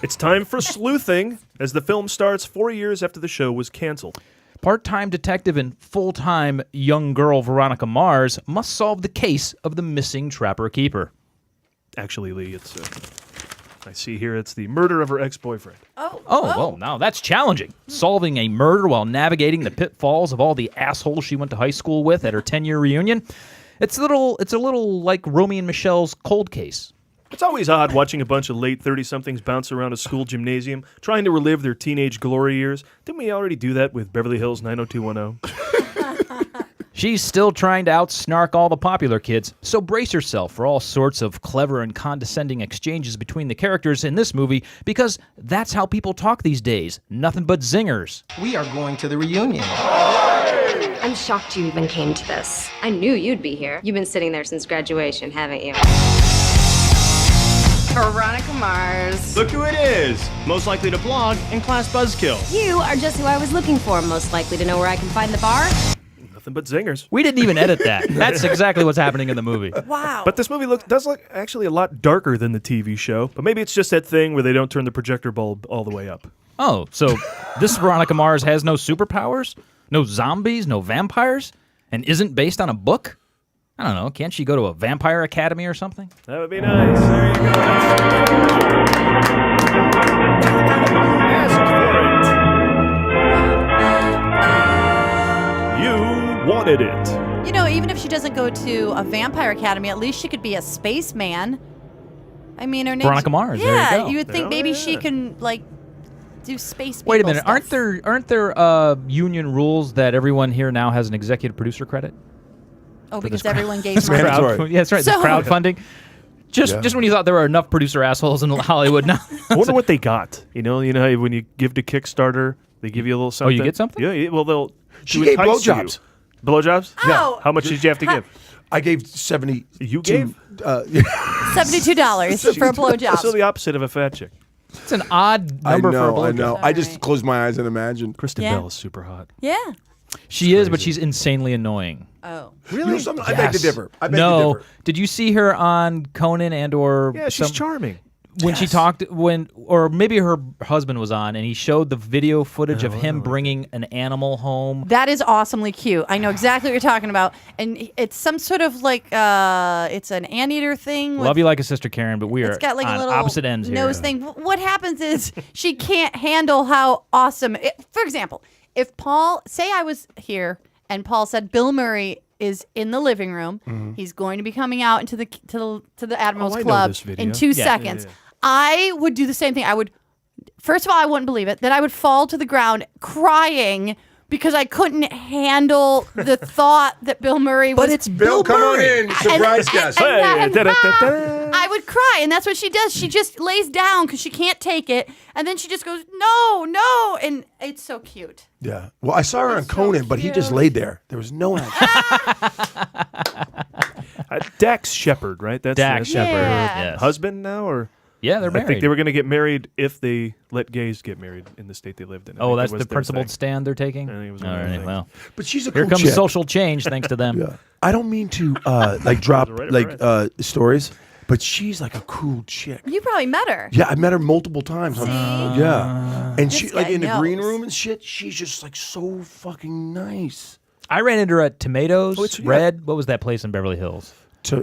It's time for sleuthing as the film starts 4 years after the show was canceled. Part-time detective and full-time young girl Veronica Mars must solve the case of the missing trapper-keeper. Actually, Lee, it's I see here it's the murder of her ex-boyfriend. Well, now that's challenging. Solving a murder while navigating the pitfalls of all the assholes she went to high school with at her 10-year reunion. It's a little like Romy and Michelle's Cold Case. It's always odd watching a bunch of late 30-somethings bounce around a school gymnasium trying to relive their teenage glory years. Didn't we already do that with Beverly Hills 90210? She's still trying to outsnark all the popular kids, so brace yourself for all sorts of clever and condescending exchanges between the characters in this movie, because that's how people talk these days. Nothing but zingers. We are going to the reunion. I'm shocked you even came to this. I knew you'd be here. You've been sitting there since graduation, haven't you? Veronica Mars. Look who it is. Most likely to blog and class buzzkill. You are just who I was looking for. Most likely to know where I can find the bar. Nothing but zingers. We didn't even edit that. That's exactly what's happening in the movie. Wow. But this movie does look actually a lot darker than the TV show. But maybe it's just that thing where they don't turn the projector bulb all the way up. Oh, so this Veronica Mars has no superpowers? No zombies? No vampires? And isn't based on a book? I don't know. Can't she go to a vampire academy or something? That would be nice. There you go. Ask for it. You wanted it. You know, even if she doesn't go to a vampire academy, at least she could be a spaceman. I mean, her name Veronica Mars. Yeah, there you go. you would think maybe she can do space. Wait a minute. stuff. Aren't there union rules that everyone here now has an executive producer credit? Oh, because everyone gave money. Yeah, that's right. So- The crowdfunding. Just when you thought there were enough producer assholes in Hollywood now. I wonder what they got. You know how when you give to Kickstarter, they give you a little something. Oh, you get something? Yeah. Well, She gave blowjobs. Blowjobs? Oh. Yeah. How much did you have to give? I gave 70. You gave? $72 for a blowjob. So the opposite of a fat chick. It's an odd number for a blowjob. I know. I just closed my eyes and imagined. Kristen Yeah. Bell is super hot. Yeah. She is, but she's insanely annoying. Oh. Really? You know something? I beg to differ. I beg to No. differ. Did you see her on Conan or Yeah, she's charming. when she talked or maybe her husband was on and he showed the video footage of him bringing an animal home? That is awesomely cute. I know exactly what you're talking about. And it's some sort of it's an anteater thing. Love you like a sister, Karen, but we are It's got like on a little opposite ends nose here. thing. What happens is she can't handle how awesome. For example, if Paul, say I was here and Paul said Bill Murray is in the living room, he's going to be coming out into the Admirals I know Club this video. in 2 seconds. Yeah. I would do the same thing. I would, first of all, I wouldn't believe it. Then I would fall to the ground crying because I couldn't handle the thought that Bill Murray was. But it's Bill, come on in. Surprise guest. I would cry, and that's what she does. She just lays down because she can't take it, and then she just goes, no, and it's so cute. Yeah. Well, I saw her on Conan, but he just laid there. There was no action. Dax Shepard, right? That's Dax Shepard, Yeah. yes. husband now, or Yeah, they're I married. think they were going to get married if they let gays get married in the state they lived in. I Oh, think that's that was the their principled thing. stand they're taking? I think it was All one of their right, things. well. But she's a Here cool comes chick. social change thanks to them. Yeah. I don't mean to drop right stories, but she's like a cool chick. You probably met her. Yeah, I met her multiple times. Yeah. And she This like guy in the green knows. room and shit, she's just like so fucking nice. I ran into her at Tomatoes, Oh, it's- yeah. Red. What was that place in Beverly Hills?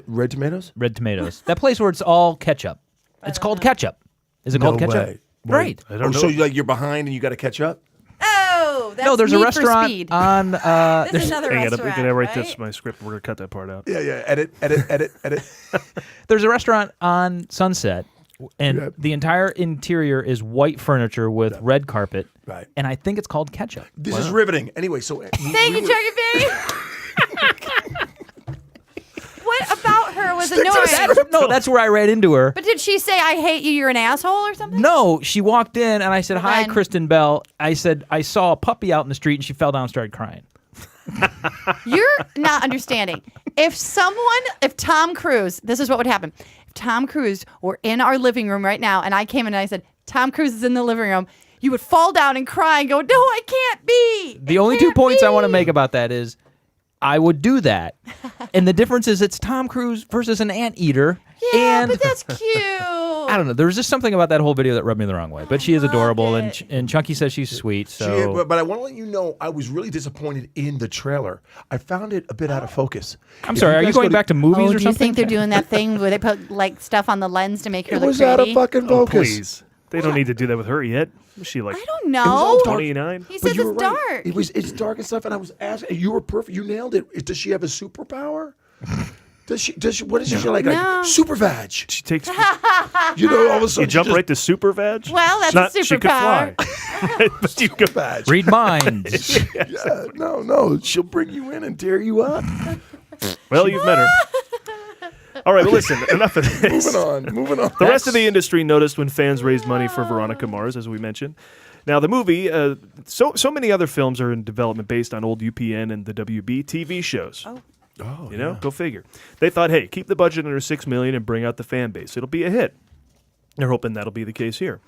Red Tomatoes? Red Tomatoes. That place where it's all ketchup. It's called ketchup. Is it called No ketchup? way. Right. I don't know. So you're behind and you got to catch up? Oh, that's No, there's a Need for restaurant Speed. on. This There's, is another Hang on, restaurant, can I write right? this in my script? We're going to cut that part out. Yeah. Edit. there's a restaurant on Sunset, and Yep. the entire interior is white furniture with red carpet. Right. And I think it's called ketchup. This is riveting. Anyway, so Thank you, Chucky B. What about her was annoying? That's where I ran into her. But did she say, I hate you, you're an asshole or something? No, she walked in and I said, "Hi, then- Kristen Bell." I said, "I saw a puppy out in the street," and she fell down and started crying. You're not understanding. If Tom Cruise, this is what would happen. If Tom Cruise were in our living room right now and I came in and I said, Tom Cruise is in the living room, you would fall down and cry and go, no, I can't be. The only 2 points I want to make about that is I would do that. And the difference is it's Tom Cruise versus an anteater. Yeah, and but that's cute. I don't know. There was just something about that whole video that rubbed me the wrong way. But she is adorable, and Chunky says she's sweet. So, but I want to let you know, I was really disappointed in the trailer. I found it a bit out of focus. I'm sorry. Are you going back to movies or do you something? think they're doing that thing where they put like stuff on the lens to make her It look was pretty? out of fucking focus. Please. They don't need to do that with her yet. Was she like I don't know. 29? He says it's dark. It's dark and stuff, and I was asking. You were perfect. You nailed it. Does she have a superpower? Does she? What is she like? No. Like super vag. She takes. You know, all of a sudden You jump right to super vag? Well, that's Not, a she could superpower. fly. But you could vag. Read minds. Yeah, no, she'll bring you in and tear you up. Well, you've met her. All right, well, listen, enough of this. Moving on. The rest of the industry noticed when fans raised money for Veronica Mars, as we mentioned. Now, the movie, so many other films are in development based on old UPN and the WB TV shows. Oh, you know, go figure. They thought, hey, keep the budget under $6 million and bring out the fan base. It'll be a hit. They're hoping that'll be the case here.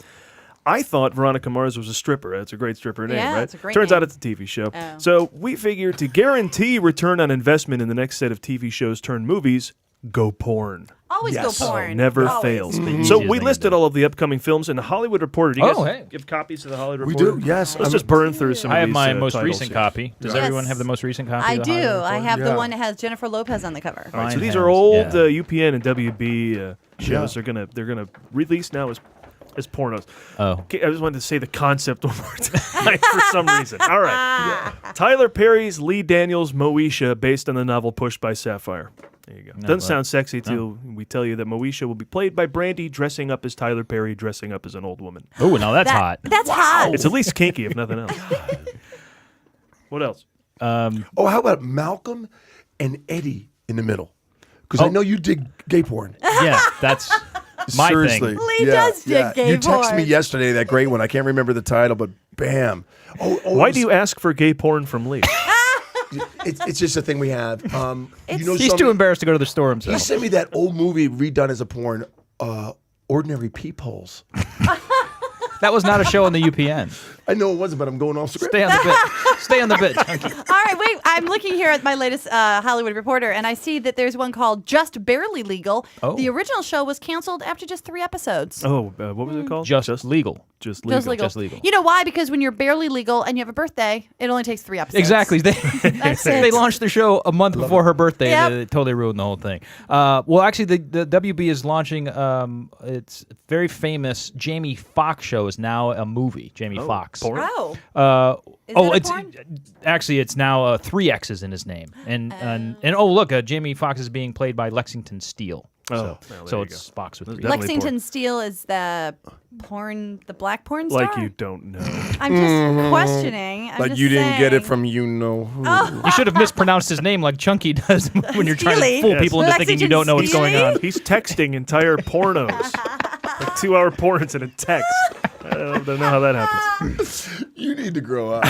I thought Veronica Mars was a stripper. That's a great stripper name, Yeah, right? it's a great Turns name. out it's a TV show. Oh. So we figured to guarantee return on investment in the next set of TV shows turned movies, go porn. Always go porn. Never Always. fails. Mm-hmm. So we listed all of the upcoming films in the Hollywood Reporter. Do you Oh, guys hey. give copies to the Hollywood We Reporter? do, yes. Let's just burn through some of I have these my most titles recent here. copy. Does Yes. everyone have the most recent copy? I of the do. Hollywood I Reporter? have the Yeah. one that has Jennifer Lopez on the cover. All right, so Mine these has, are old yeah. UPN and WB shows. They're gonna release now as pornos. Oh. Okay, I just wanted to say the concept one more time for some reason. All right. Tyler Perry's Lee Daniels Moesha, based on the novel Pushed by Sapphire. There you go. Doesn't sound sexy till we tell you that Moesha will be played by Brandy, dressing up as Tyler Perry, dressing up as an old woman. Oh, now that's hot. That's hot. It's at least kinky, if nothing else. What else? Oh, how about Malcolm and Eddie in the middle? Because I know you dig gay porn. Yeah, that's my Seriously. thing. Lee does dig gay You texted me porn. yesterday, that great one. I can't remember the title, but bam. Why do you ask for gay porn from Lee? It's just a thing we have. You know, He's too embarrassed to go to the store He himself. sent me that old movie redone as a porn, Ordinary Peepholes. That was not a show on the UPN. I know it wasn't, but I'm going off script. Stay on the bit. Stay on the bit. Chunky. All right, wait. I'm looking here at my latest Hollywood Reporter, and I see that there's one called Just Barely Legal. Oh. The original show was canceled after just 3 episodes. Oh, what was it called? Just legal. Just legal. Just legal. You know why? Because when you're barely legal and you have a birthday, it only takes 3 episodes. Exactly. That's it. They launched the show a month before her birthday. Yep. And it totally ruined the whole thing. Well, actually, the WB is launching its very famous Jamie Foxx show is now a movie. Jamie Foxx. Porn? Oh. Is it a it's porn? actually it's now 3 X's in his name, and oh look, Jamie Foxx is being played by Lexington Steele. Oh, so there it's Fox with 3 Definitely Lexington Steele is the black porn star? Like you don't know. I'm just questioning. I'm Like just you didn't get it saying. from you know who. You should have mispronounced his name like Chunky does when you're trying to Steely. fool Yes. people into thinking you don't know what's going on. He's texting entire pornos. Like 2-hour porns in a text. I don't know how that happens. You need to grow up.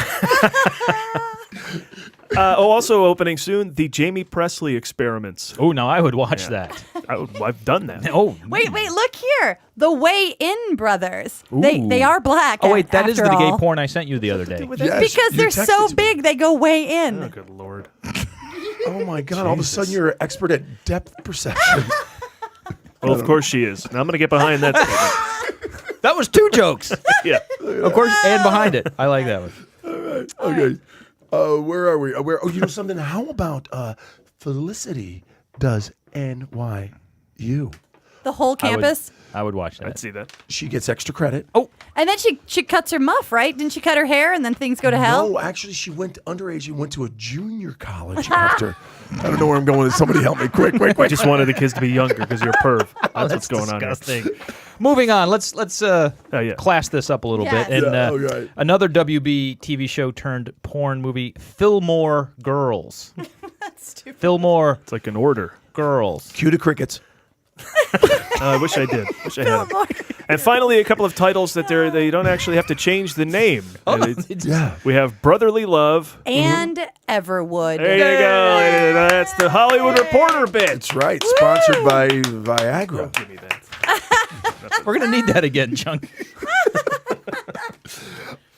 Also opening soon, the Jamie Presley Experiments. Oh, now I would watch that. I've done that. Oh, Wait, look here. The Way In Brothers. They are black. oh wait, that after is the gay all. porn I sent you the other day. Yes, Because you they're texted so to me. big, they go way in. Oh, good Lord. Oh my God! All of a sudden, you're an expert at depth perception. Well, of course she is. Now I'm going to get behind that statement. That was 2 jokes, Yeah. of course, and behind it. I like that one. Okay. Where are we? Oh, you know something? How about Felicity does NYU? The whole campus. I would watch that. I'd see that. She gets extra credit. Oh, And then she cuts her muff, right? Didn't she cut her hair and then things go to hell? No, actually, she went underage. She went to a junior college after. I don't know where I'm going with this. Somebody help me. Quick. I just wanted the kids to be younger because you're a perv. That's what's going on disgusting. Moving on, let's class this up a little Yes. bit. And Yeah, okay. another WB TV show turned porn movie, Fillmore Girls. That's stupid. Fillmore It's like an order. Girls. Cue the crickets. I wish I did. Wish I had. And finally, a couple of titles that they don't actually have to change the name. We have Brotherly Love. And Everwood. There you go. That's the Hollywood Reporter bit. That's right. Sponsored by Viagra. Give me that. We're going to need that again, Chunk.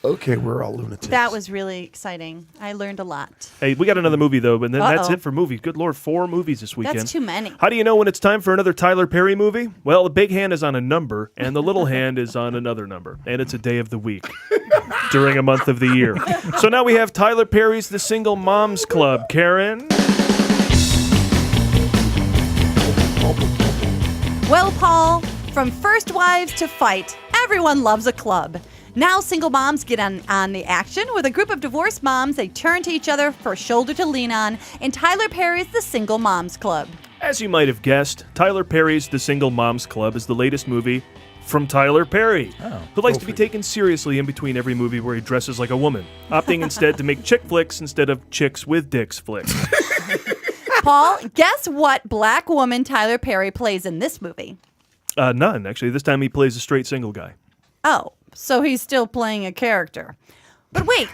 Okay, we're all lunatics. That was really exciting. I learned a lot. Hey, we got another movie, though, and then that's it for movies. Good Lord, 4 movies this weekend. That's too many. How do you know when it's time for another Tyler Perry movie? Well, the big hand is on a number, and the little hand is on another number, and it's a day of the week during a month of the year. So now we have Tyler Perry's The Single Moms Club. Karen? Well, Paul, from First Wives to Fight, everyone loves a club. Now single moms get on the action. With a group of divorced moms, they turn to each other for a shoulder to lean on in Tyler Perry's The Single Moms Club. As you might have guessed, Tyler Perry's The Single Moms Club is the latest movie from Tyler Perry, who likes to be taken seriously in between every movie where he dresses like a woman, opting instead to make chick flicks instead of chicks with dicks flicks. Paul, guess what black woman Tyler Perry plays in this movie? None, actually. This time he plays a straight single guy. Oh, so he's still playing a character. But wait,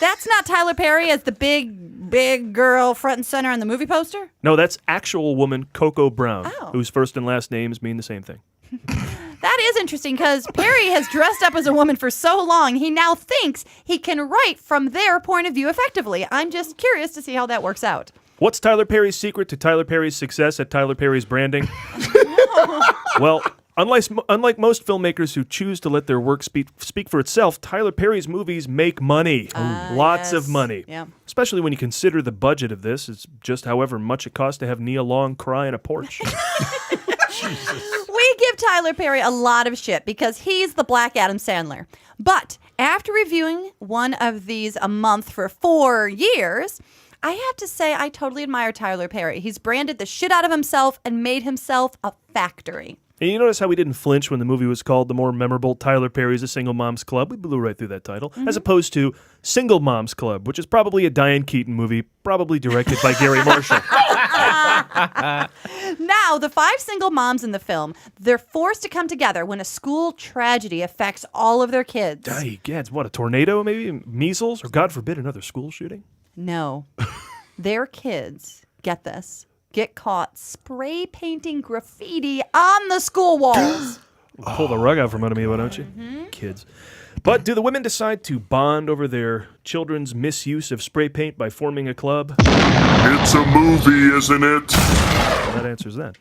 that's not Tyler Perry as the big girl front and center on the movie poster? No, that's actual woman Coco Brown, whose first and last names mean the same thing. That is interesting because Perry has dressed up as a woman for so long, he now thinks he can write from their point of view effectively. I'm just curious to see how that works out. What's Tyler Perry's secret to Tyler Perry's success at Tyler Perry's branding? Well, unlike most filmmakers who choose to let their work speak for itself, Tyler Perry's movies make money. Lots of money. Yeah. Especially when you consider the budget of this. It's just however much it costs to have Nia Long cry in a porch. We give Tyler Perry a lot of shit because he's the Black Adam Sandler. But after reviewing one of these a month for 4 years, I have to say I totally admire Tyler Perry. He's branded the shit out of himself and made himself a factory. And you notice how we didn't flinch when the movie was called the more memorable Tyler Perry's A Single Mom's Club? We blew right through that title. As opposed to Single Mom's Club, which is probably a Diane Keaton movie, probably directed by Gary Marshall. Now, the 5 single moms in the film, they're forced to come together when a school tragedy affects all of their kids. Gads, what, a tornado maybe? Measles? Or God forbid, another school shooting? No. Their kids, get this, get caught spray painting graffiti on the school walls. Pull the rug out from under me, why don't you? Kids. But do the women decide to bond over their children's misuse of spray paint by forming a club? It's a movie, isn't it? Well, that answers that.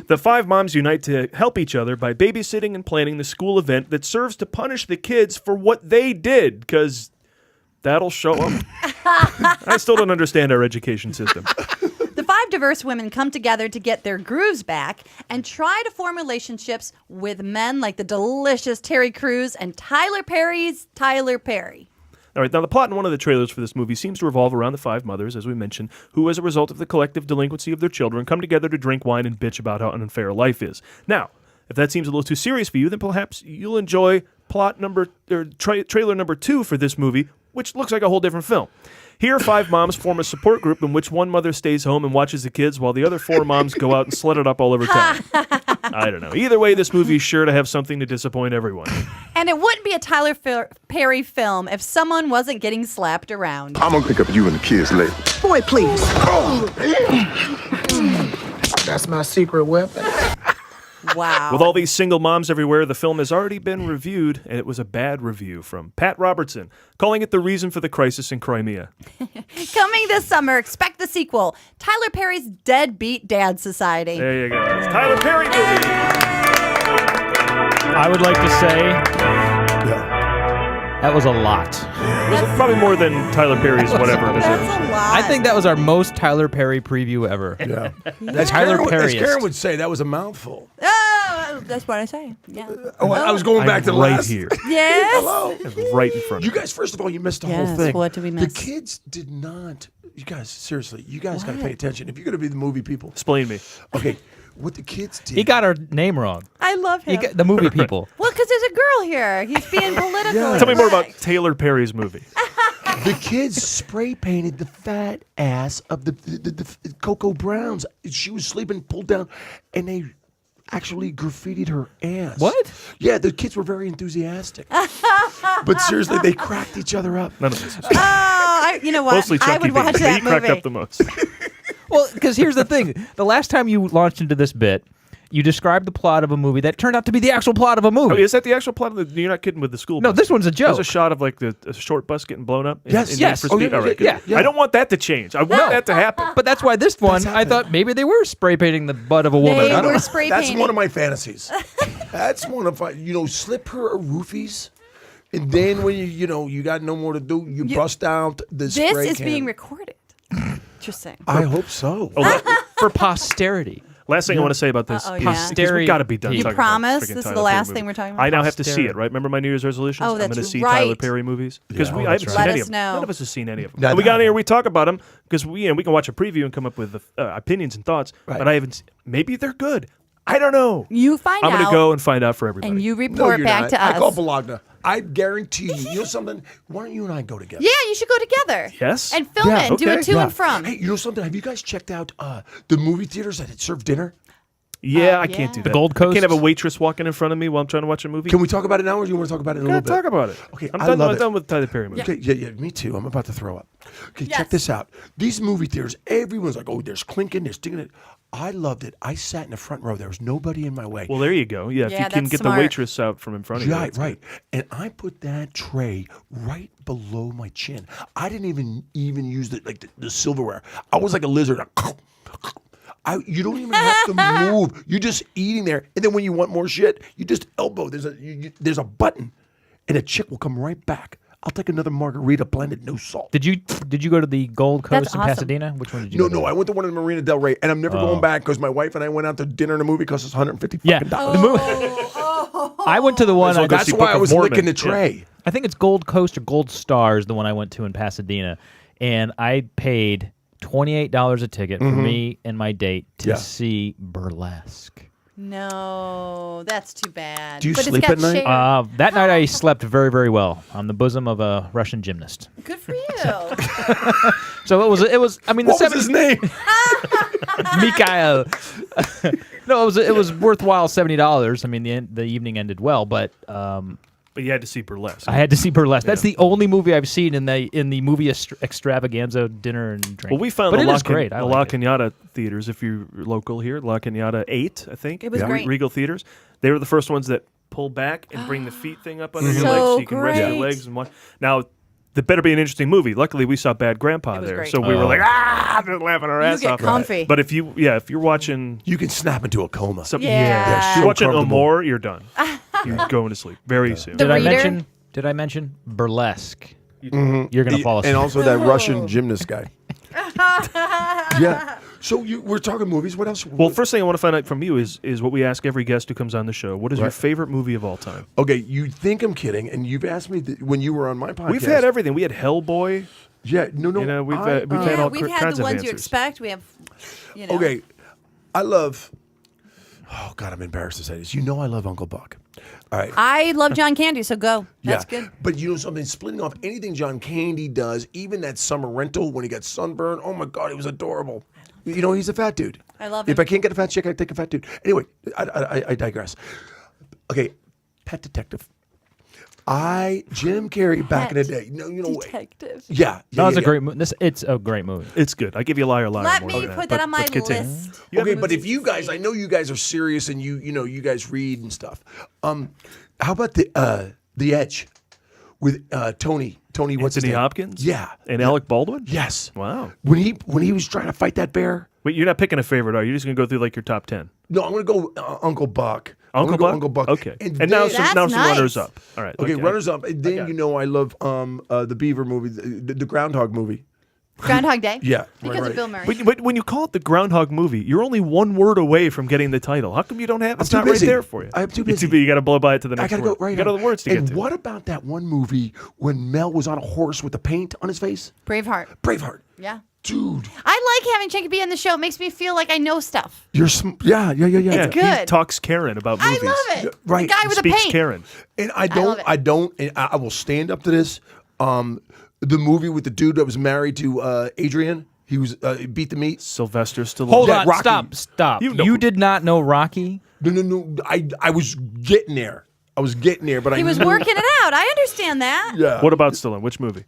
The 5 moms unite to help each other by babysitting and planning the school event that serves to punish the kids for what they did, because that'll show them. I still don't understand our education system. The 5 diverse women come together to get their grooves back and try to form relationships with men like the delicious Terry Crews and Tyler Perry's Tyler Perry. All right, now the plot in one of the trailers for this movie seems to revolve around the 5 mothers, as we mentioned, who, as a result of the collective delinquency of their children, come together to drink wine and bitch about how unfair life is. Now, if that seems a little too serious for you, then perhaps you'll enjoy trailer number 2 for this movie, which looks like a whole different film. Here, 5 moms form a support group in which one mother stays home and watches the kids while the other 4 moms go out and slut it up all over town. I don't know. Either way, this movie is sure to have something to disappoint everyone. And it wouldn't be a Tyler Perry film if someone wasn't getting slapped around. I'm gonna pick up you and the kids later. Boy, please. That's my secret weapon. Wow. With all these single moms everywhere, the film has already been reviewed, and it was a bad review from Pat Robertson, calling it the reason for the crisis in Crimea. Coming this summer, expect the sequel, Tyler Perry's Deadbeat Dad Society. There you go. It's Tyler Perry movie. I would like to say that was a lot. It was probably more than Tyler Perry's whatever. That's a lot. I think that was our most Tyler Perry preview ever. Yeah. That's Tyler Perry. As Karen would say, that was a mouthful. Oh, that's what I say. Yeah. I was going back to right last. here. Yes. Hello. Right in front of You guys, first of all, you missed the Yes, whole thing. what did we miss? The kids did not. You guys, seriously, you guys got to pay attention. If you're going to be the movie people. Explain me. Okay, what the kids did. He got our name wrong. I love him. The movie people. Well, because there's a girl here. He's being political. Yeah. Tell me more about Taylor Perry's movie. The kids spray painted the fat ass of the Coco Browns. She was sleeping, pulled down, and they actually graffitied her ass. What? Yeah, the kids were very enthusiastic. But seriously, they cracked each other up. None of this is you know what? mostly I Chucky would watch Bean. that He cracked movie. up the most. Well, because here's the thing. The last time you launched into this bit, you described the plot of a movie that turned out to be the actual plot of a movie. Oh, is that the actual plot of the? You're not kidding with the school No, bus. this one's a joke. There's a shot of like a short bus getting blown up. Yes, Need for Speed? All right, good. yeah. I don't want that to change. I want that to happen. But that's why this one, I thought maybe they were spray painting the butt of a woman. They I don't were know. spray That's painting. one of my fantasies. That's one of slip her a roofies, and then when you got no more to do, you bust out the This spray is can. being recorded. Interesting. I hope so. For posterity. Last thing I want to say about this Uh-oh, is yeah. because we got to be done. You talking promise? about freaking This is Tyler the Perry last movie. thing we're talking about? I now have to see Posterity. it. Right? Remember my New Year's resolutions? Oh, I'm going to that's see right. Tyler Perry movies because I haven't seen Let any us of them. know. None of us have seen any of them. No, And we no, got in no. here. We talk about them because we can watch a preview and come up with opinions and thoughts. Right. But I haven't. Maybe they're good. I don't know. You find I'm out. going to go and find out for everybody. And you No, report you're back not. to us. I call Bologna. I guarantee you. You know something? Why don't you and I go together? Yeah, you should go together. Yes? And film it and do okay. a to and from. Hey, you know something? Have you guys checked out the movie theaters that had served dinner? Yeah, I can't do that. The Gold I Coast? can't have a waitress walking in front of me while I'm trying to watch a movie. Can we talk about it now, or do you want to talk about it in a little bit? Talk about it. Okay, I'm I done. love I'm it. done with Tyler Perry movies. Okay, yeah, me too. I'm about to throw up. Okay, Yes. check this out. These movie theaters, everyone's like, oh, there's clinking, there's sticking it. I loved it. I sat in the front row. There was nobody in my way. Well, there you go. Yeah, if Yeah, you can that's get smart. the waitress out from in front of you. Yeah, that's right. good. And I put that tray right below my chin. I didn't even use the silverware. I was like a lizard. You don't even have to move. You're just eating there, and then when you want more shit, you just elbow. There's a button, and a chick will come right back. I'll take another margarita blended, no salt. Did you go to the Gold Coast That's in awesome. Pasadena? Which one did you No, go to? no, I went to one in Marina Del Rey, and I'm never going back because my wife and I went out to dinner and a movie cost us $150 Yeah, fucking the dollars. movie. I went to the one. Might as well go That's see why Book I of was Mormon. licking the tray. I think it's Gold Coast or Gold Stars, the one I went to in Pasadena, and I paid $28 a ticket for me and my date to Yeah. see Burlesque. No, that's too bad. Do you but sleep it's got at night? shared. That night I slept very, very well on the bosom of a Russian gymnast. Good for you. So it was. I mean, What the was his name? Mikhail. No, it was worthwhile $70. I mean, the evening ended well, but But you had to see Burlesque. I had to see Burlesque. That's the only movie I've seen in the movie extravaganza dinner and drink. Well, we found but the it La, is great. I the like La it. Cagnotta theaters, if you're local here, La Cagnotta 8, I think. It was great. Regal Theaters. They were the first ones that pull back and bring the feet thing up under your So legs so you can rest your great. legs and watch. Now, that better be an interesting movie. Luckily, we saw Bad Grandpa was there, great. so we were like, just laughing our ass get off. comfy. But if you're watching, You can snap into a coma. Yeah. if you're watching uncomfortable. Amore, you're done. You're going to sleep very soon. The Reader? Did I mention Burlesque? You're gonna fall asleep. And also that Russian gymnast guy. Yeah. So we're talking movies. What else? Well, first thing I want to find out from you is what we ask every guest who comes on the show. What is your Right. favorite movie of all time? Okay, you think I'm kidding, and you've asked me when you were on my podcast. We've had everything. We had Hellboy. Yeah, no. You know, we've I- had all we've had kinds the of ones you answers. expect. We have, you know. Okay, I love. Oh God, I'm embarrassed to say this. You know, I love Uncle Buck. All right. I love John Candy, so go. That's yeah. good. But you know something? Splitting off anything John Candy does, even that summer rental when he got sunburned. Oh my God, it was adorable. You know, he's a fat dude. I love If him. I can't get a fat chick, I take a fat dude. Anyway, I digress. Okay, Pet Detective. Jim Carrey back in the day. No, you know. Detective. Yeah. No, it's yeah, a great movie. It's a great movie. It's good. I give you Liar Liar. Let more me than put that on my let's continue. list. Okay, but if you guys, I know you guys are serious and you guys read and stuff. How about the Edge with Tony? What's his Anthony name? Hopkins? Yeah. And Alec Baldwin? Yes. Wow. When he was trying to fight that bear. Wait, you're not picking a favorite, are you? You're just going to go through like your top 10. No, I'm going to go Uncle Buck. Uncle I'm gonna go Buck? Uncle Buck. Okay. And now then- some nice. runners up. All right. Okay, runners up. And then I love the Beaver movie, the Groundhog movie. Groundhog Day. Yeah. Because right. of Bill Murray. When you call it the Groundhog movie, you're only one word away from getting the title. How come you don't have It's too not busy. right there for you. I'm too It's busy. You got to blow by it to the I next gotta word. go right. You got now. other words to and get to. what about that one movie when Mel was on a horse with the paint on his face? Braveheart. Braveheart. Yeah. Dude, I like having Chicky be on the show. It makes me feel like I know stuff. you're yeah. It's He good. talks Karen about movies. I love it. Right. The guy with the Speaks paint. Karen. And I love don't, it. and I will stand up to this. The movie with the dude that was married to Adrian, he was beat the meat. Sylvester Stallone. Hold Yeah, on, Rocky. stop. You know- You did not know Rocky? No. I was getting there. But he was working it out. I understand that. Yeah. What about Stallone? Which movie?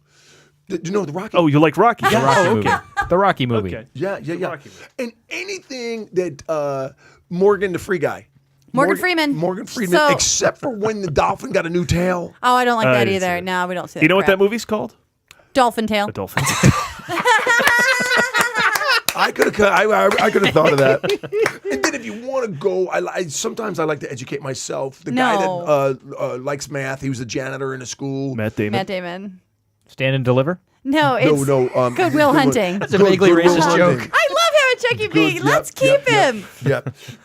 You know the Rocky. Oh, you like Rocky? The Rocky movie. The Rocky movie. Okay. Yeah. And anything that Morgan, the free guy. Morgan Freeman, So- except for when the dolphin got a new tail. Oh, I don't like I that didn't see either. it. No, we don't see that. Do you know what crap. that movie's called? Dolphin Tail. A Dolphin. I could have thought of that. And then if you want to go, sometimes I like to educate myself. The guy that likes math, he was a janitor in a school. Matt Damon. Matt Damon. Stand and Deliver? No, it's Goodwill Hunting. That's a vaguely racist joke. I love having Chucky B. Let's keep him.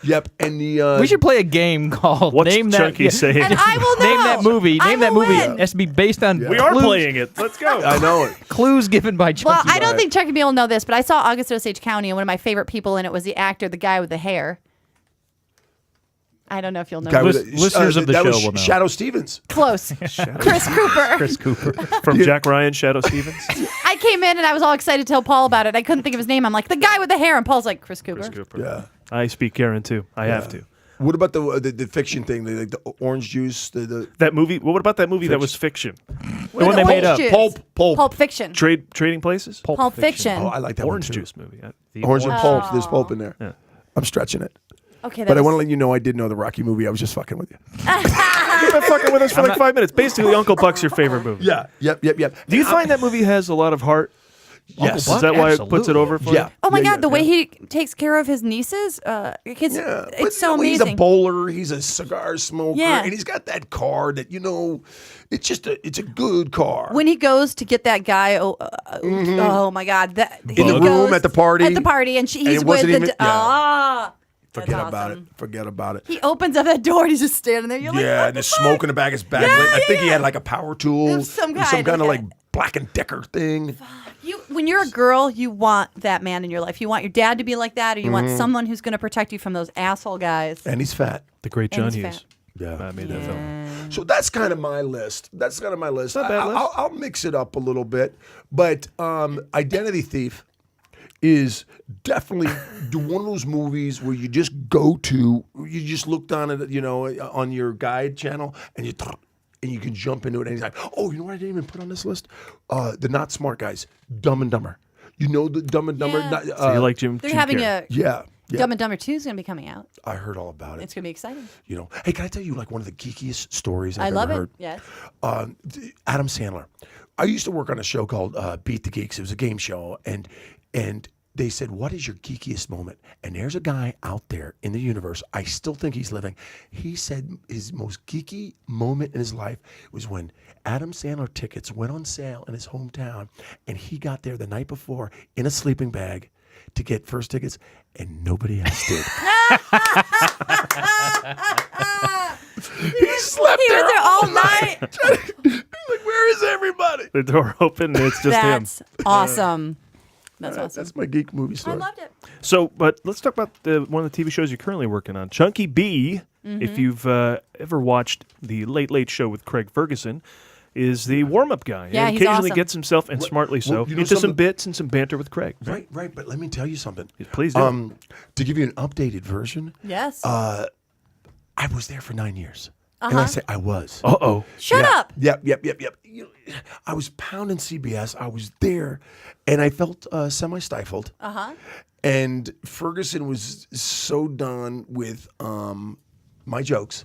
Yep. And the We should play a game called What's Name That. Chunky saying? And I will know. Name that movie. I Name that will movie. win. It has to be based on We are clues, playing it. Let's go. I know it. clues given by Chunky. Well, I don't think Chucky B will know this, but I saw August Osage County, and one of my favorite people in it was the actor, the guy with the hair. I don't know if you'll know. Listeners of the that show was will know. Shadow Stevens. Close. Chris Cooper. Chris Cooper. From Jack Ryan, Shadow Stevens. I came in and I was all excited to tell Paul about it. I couldn't think of his name. I'm like, the guy with the hair. And Paul's like, Chris Cooper. Chris Cooper. Yeah. I speak Karen too. I have to. What about the fiction thing? The orange juice? That movie. What about that movie that was fiction? The one they made up. Pulp Fiction. Trading Places. Pulp Fiction. Oh, I like that Orange one too. juice movie. Orange and pulp. There's pulp in there. Yeah. I'm stretching it. Okay, But I want to let you know I did know the Rocky movie. I was just fucking with you. You've been fucking with us for like 5 minutes. Basically, Uncle Buck's your favorite movie. Yeah. Yep. Do you find that movie has a lot of heart? Yes. Is that why it puts it over for you? Yeah. Oh my God, the way he takes care of his nieces, it's so amazing. He's a bowler. He's a cigar smoker, Yeah. and he's got that car that it's a good car. When he goes to get that guy, oh my God, In the room at the party, and he's it with wasn't the even- ah. Forget That's about awesome. it. Forget about it. He opens up that door and he's just standing there. You're like, Yeah, what and the there's fuck? smoke in the back of his bag. I think he had like a power tool, Some kind kind, of okay. like Black and Decker thing. When you're a girl, you want that man in your life. You want your dad to be like that, or you want someone who's going to protect you from those asshole guys. And he's fat. The great And John he's Hughes. fat. Yeah, I made that film. So that's kind of my list. Not a bad list. I'll mix it up a little bit, but Identity Thief is definitely one of those movies where you just go to, you just looked on it, on your guide channel, and you can jump into it anytime. Oh, you know what I didn't even put on this list? The Not Smart Guys, Dumb and Dumber. You know the Dumb and Dumber? Yeah. So you like Jim? They're having Carrey. Yeah. Dumb and Dumber 2 is going to be coming out. I heard all about it. It's going to be exciting. Hey, can I tell you like one of the geekiest stories I've I love ever heard? it. Yes. Adam Sandler. I used to work on a show called Beat the Geeks. It was a game show, and they said, "What is your geekiest moment?" And there's a guy out there in the universe. I still think he's living. He said his most geeky moment in his life was when Adam Sandler tickets went on sale in his hometown, and he got there the night before in a sleeping bag to get first tickets, and nobody else did. He slept He was there all night. Like, where is everybody? The door open. And it's just him. That's awesome. That's awesome. That's my geek movie story. I loved it. So, but let's talk about one of the TV shows you're currently working on, Chunky B. Mm-hmm. If you've ever watched the Late Late Show with Craig Ferguson, is the warm-up guy. Yeah, and he's occasionally awesome. gets himself, and smartly so, Well, you know into some something- bits and some banter with Craig. Right. But let me tell you something. Please do. To give you an updated version, Yes. I was there for 9 years. And I say I was. Uh-oh. Shut up. Yep. I was pounding CBS. I was there, and I felt semi-stifled. Uh-huh. And Ferguson was so done with my jokes.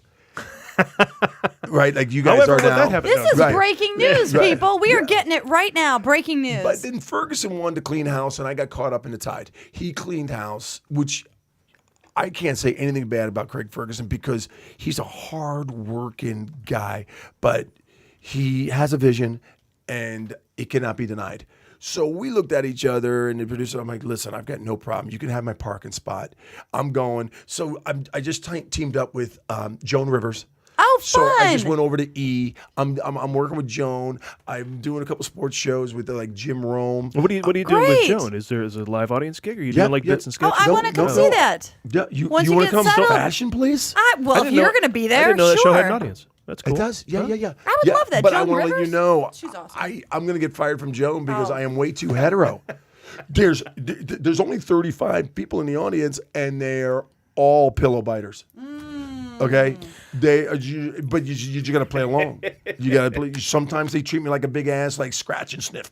Right? Like you guys However, are let now. that happen. This is Right. breaking news, Right. people. We are getting it right now. Breaking news. But then Ferguson wanted to clean house, and I got caught up in the tide. He cleaned house, which I can't say anything bad about Craig Ferguson because he's a hard-working guy, but he has a vision, and it cannot be denied. So we looked at each other, and the producer, I'm like, listen, I've got no problem. You can have my parking spot. I'm going. So I just teamed up with Joan Rivers. Oh, So I just fun. went over to E. I'm working with Joan. I'm doing a couple sports shows with like Jim Rome. What are you doing with Great. Joan? Is there a live audience gig? Or are you Yeah, doing like yeah. bits and Oh, sketches? I want to come see that. Yeah, you Once you you want to get come settled. fashion, please? Well, I if didn't you're know- going to be there, I didn't know that show had an sure. audience. That's cool. It does. Yeah. I would Yeah, love that. But I Joan want to let you Rivers? know, She's awesome. I'm going to get fired from Joan because Oh. I am way too hetero. There's only 35 people in the audience, and they're all pillow biters. Okay, but you got to play along. You got to play. Sometimes they treat me like a big ass, like scratch and sniff.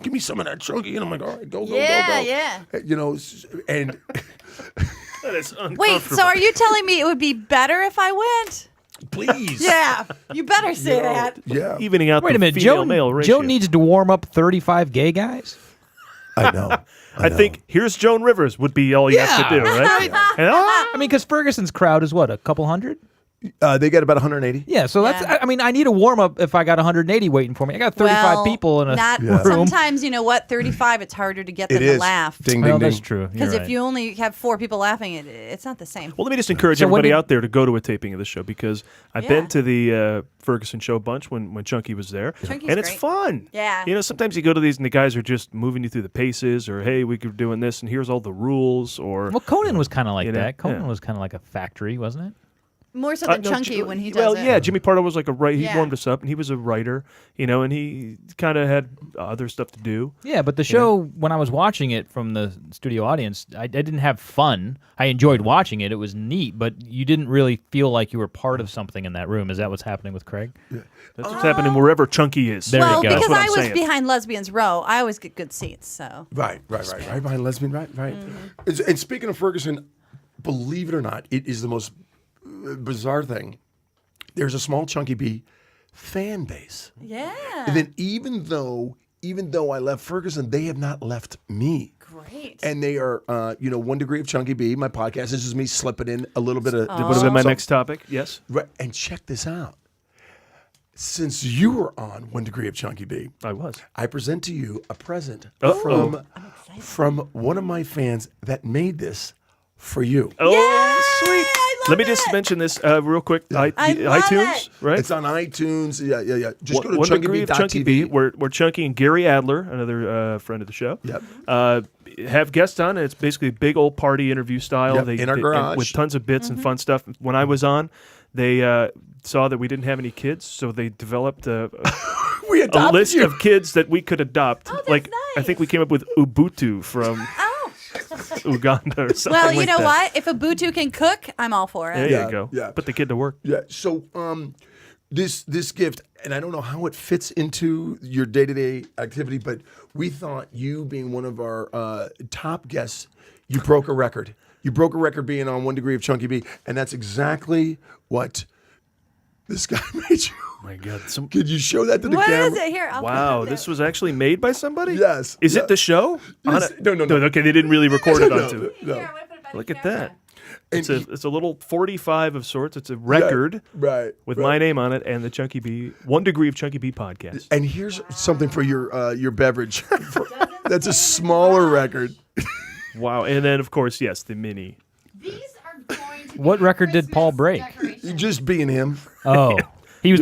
Give me some of that chunky, and I'm like, all right, go. Yeah. You know, and That is Wait, so are you telling me it would be better if I went? please, Yeah, you better say that. yeah. evening out Wait the a minute, female-male ratio? Joe needs to warm up 35 gay guys? I know. I think here's Joan Rivers would be all you have to do, right? I mean, because Ferguson's crowd is what, a couple hundred? They got about 180. Yeah, so that's. I mean, I need a warm up if I got 180 waiting for me. I got 35 people in a room. Sometimes, you know what, 35, it's harder to get them to laugh. Ding, well, ding, that's ding. true. Because if you only have 4 people laughing, it's not the same. Well, let me just encourage So when everybody did- out there to go to a taping of the show because I've been to the Ferguson show a bunch when Chunky was there, Chunky's and it's great. fun. Yeah. You know, sometimes you go to these and the guys are just moving you through the paces, or hey, we could doing this, and here's all the rules, or Well, Conan was kind of like You know, that. Conan yeah. was kind of like a factory, wasn't it? More so than no, Chunky when he does well, it. yeah, Jimmy Pardo was like he Yeah. warmed us up, and he was a writer, you know, and he kind of had other stuff to do. Yeah, but the show, when I was watching it from the studio audience, I didn't have fun. I enjoyed watching it. It was neat, but you didn't really feel like you were part of something in that room. Is that what's happening with Craig? That's what's happening wherever Chunky is. There well, you go. because That's what I I'm was saying. behind Lesbians Row, I always get good seats, so. Right behind lesbian, right. And speaking of Ferguson, believe it or not, it is the most bizarre thing. There's a small Chunky Bee fan base. Yeah. And then even though I left Ferguson, they have not left me. Great. And they are, 1 Degree of Chunky Bee. My podcast. This is me slipping in a little bit of. That would have been my next topic. Yes. Right, and check this out. Since you were on 1 Degree of Chunky Bee, I was. I present to you a present Oh. from one of my fans that made this for you. Oh, sweet. Let me just mention this real quick. iTunes, right? It's on iTunes. Yeah. Just go to One Degree of Chunky Bee, chunkybee.tv. where Chunky and Gary Adler, another friend of the show, have guests on. And it's basically a big old party interview style. Yep, in our garage. with tons of bits and fun stuff. When I was on, they saw that we didn't have any kids, so they developed a list of kids that we could adopt. Like I think we came up with Ubuntu from Uganda or something. Well, you like know that. what? If Ubuntu can cook, I'm all for it. There you go. Yeah. Put the kid to work. Yeah. So this gift, and I don't know how it fits into your day-to-day activity, but we thought you being one of our top guests, you broke a record. You broke a record being on 1 Degree of Chunky Bee, and that's exactly what this guy made you. Oh my God. Could you show that to the What camera? is it? Here, I'll put Wow, it this was actually made by somebody? Yes. Is it the show? Yes. No. Okay, they didn't really record it onto it. No. Look at that. And It's a little 45 of sorts. It's a record with my name on it and the Chunky Bee 1 Degree of Chunky Bee podcast. And here's something for your beverage. That's a smaller record. Wow. And then, of course, yes, the mini. What record did Paul break? Just being him. Oh. He was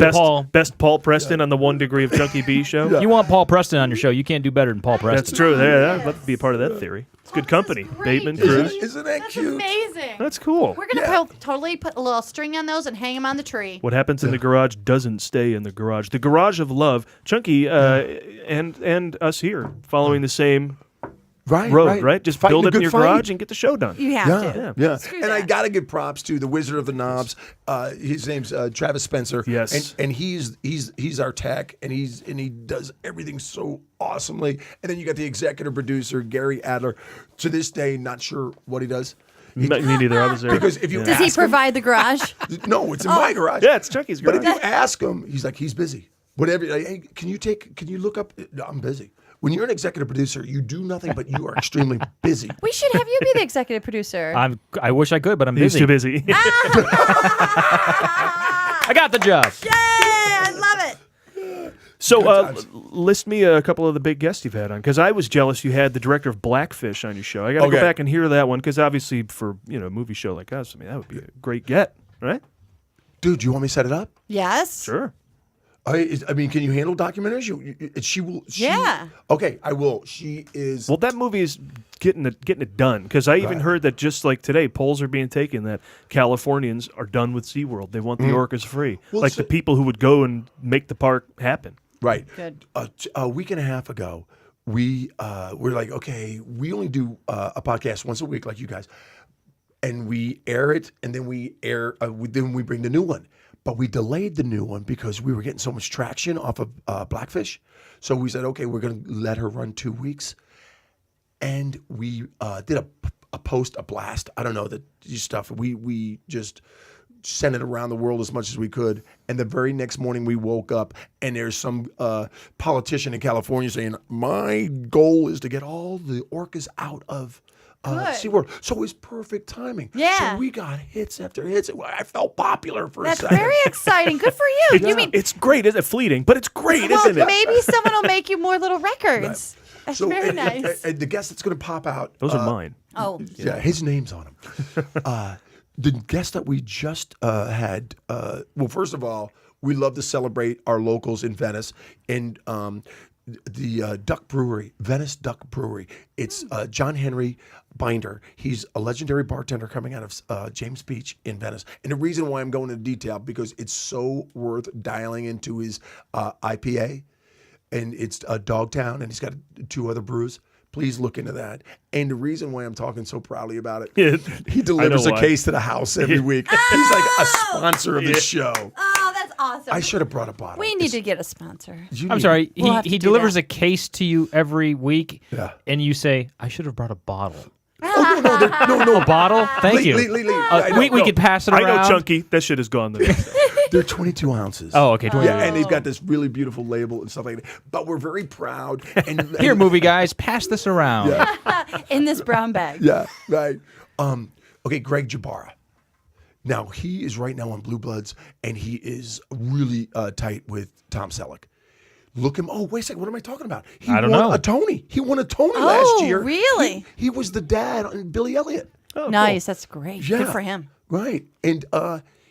best Paul Preston on the 1 Degree of Chunky Bee show. You want Paul Preston on your show. You can't do better than Paul Preston. That's true. I'd love to be a part of that theory. It's good company. Bateman, Cruz. Isn't that cute? Amazing. That's cool. We're going to totally put a little string on those and hang them on the tree. What happens in the garage doesn't stay in the garage. The garage of love. Chunky and us here following the same road, right? Just Fighting build a it in good your fight. garage and get the show done. You have to. Yeah. Screw And I that. gotta give props to the Wizard of the Knobs. His name's Travis Spencer. Yes. And he's our tech, and he does everything so awesomely. And then you got the executive producer Gary Adler. To this day, not sure what he does. Me neither. I was there. Because if you Does he ask him- provide the garage? No, it's in my garage. Yeah, it's Chunky's But garage. if you ask him, he's like, he's busy. Whatever. Like, hey, can you look up? No, I'm busy. When you're an executive producer, you do nothing, but you are extremely busy. We should have you be the executive producer. I wish I could, but I'm He's busy. too busy. I got the job. Yay! I love it. So list me a couple of the big guests you've had on, because I was jealous you had the director of Blackfish on your show. I got to go back and hear that one, because obviously for a movie show like us, I mean, that would be a great get, right? Dude, do you want me to set it up? Yes. Sure. I mean, can you handle documentaries? She will. Yeah. Okay, I will. She is. Well, that movie is getting it done, because I even heard that just like today, polls are being taken that Californians are done with SeaWorld. They want the orcas free, Well, like the people who would go and make the park happen. Right. Good. A week and a half ago, we're like, okay, we only do a podcast once a week, like you guys. and we air it, and then we bring the new one. But we delayed the new one because we were getting so much traction off of Blackfish. So we said, okay, we're going to let her run 2 weeks. And we did a post, a blast. I don't know, the stuff. We just sent it around the world as much as we could. And the very next morning we woke up and there's some politician in California saying, my goal is to get all the orcas out of SeaWorld. So it was perfect timing. Yeah. So we got hits after hits. I felt popular for a That's second. very exciting. Good for you. You mean it's great, isn't it? Fleeting, but it's great, well, isn't it? maybe someone will make you more little records. That's So, very and nice. the guest that's going to pop out. Those are mine. Oh. Yeah, his name's on him. The guest that we just had, well, first of all, we love to celebrate our locals in Venice. And the Duck Brewery, Venice Duck Brewery. It's John Henry Binder. He's a legendary bartender coming out of James Beach in Venice. And the reason why I'm going into detail, because it's so worth dialing into his IPA. And it's Dogtown, and he's got 2 other brews. Please look into that. And the reason why I'm talking so proudly about it, he delivers a case to the house every week. He's like a sponsor of the show. Oh, that's awesome. I should have brought a bottle. We need to get a sponsor. I'm sorry. We'll have He to do delivers that. a case to you every week, Yeah. and you say, "I should have brought a bottle." Oh, no. A bottle? Thank you. Lee, I know, we could pass it around. I know, Chunky. That shit is gone. They're 22 ounces. Oh, okay. 22 Yeah, and they've got this really beautiful label and stuff like that. But we're very proud. And Here, movie guys, pass this around. In this brown bag. Yeah, right. Okay, Greg Jabara. Now, he is right now on Blue Bloods, and he is really tight with Tom Selleck. Look him. Oh, wait a second. What am I talking about? I don't won know. a Tony. He won a Tony last year. Really? He was the dad on Billy Elliot. Oh, nice. That's great. Yeah. Good for him. Right. And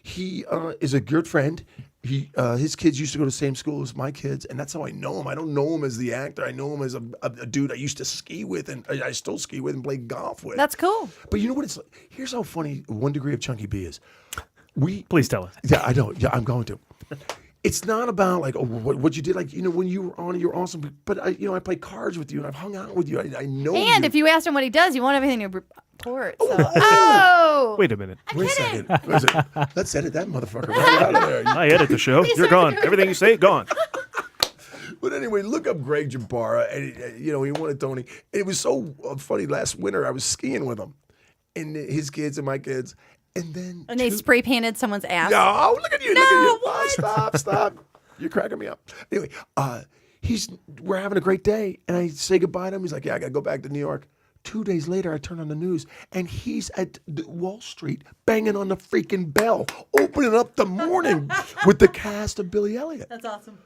he is a good friend. His kids used to go to the same school as my kids, and that's how I know him. I don't know him as the actor. I know him as a dude I used to ski with, and I still ski with and play golf with. That's cool. But you know what? Here's how funny 1 Degree of Chunky B is. Please tell us. Yeah, I know. Yeah, I'm going to. It's not about like, oh, what you did. Like, when you were on, you're awesome. But I play cards with you, and I've hung out with you. I know you. And if you asked him what he does, you won't have anything to report. So. Wait a minute. Wait a second. Let's edit that motherfucker right out of there. I edit the show. You're gone. Everything you say, gone. But anyway, look up Greg Jabara, and he won a Tony. It was so funny. Last winter, I was skiing with him, and his kids and my kids, and then they spray painted someone's ass. No, look at you! No, look at you! what? Stop! You're cracking me up. Anyway, we're having a great day, and I say goodbye to him. He's like, "Yeah, I gotta go back to New York." 2 days later, I turn on the news, and he's at Wall Street banging on the freaking bell, opening up the morning with the cast of Billy Elliot. That's awesome.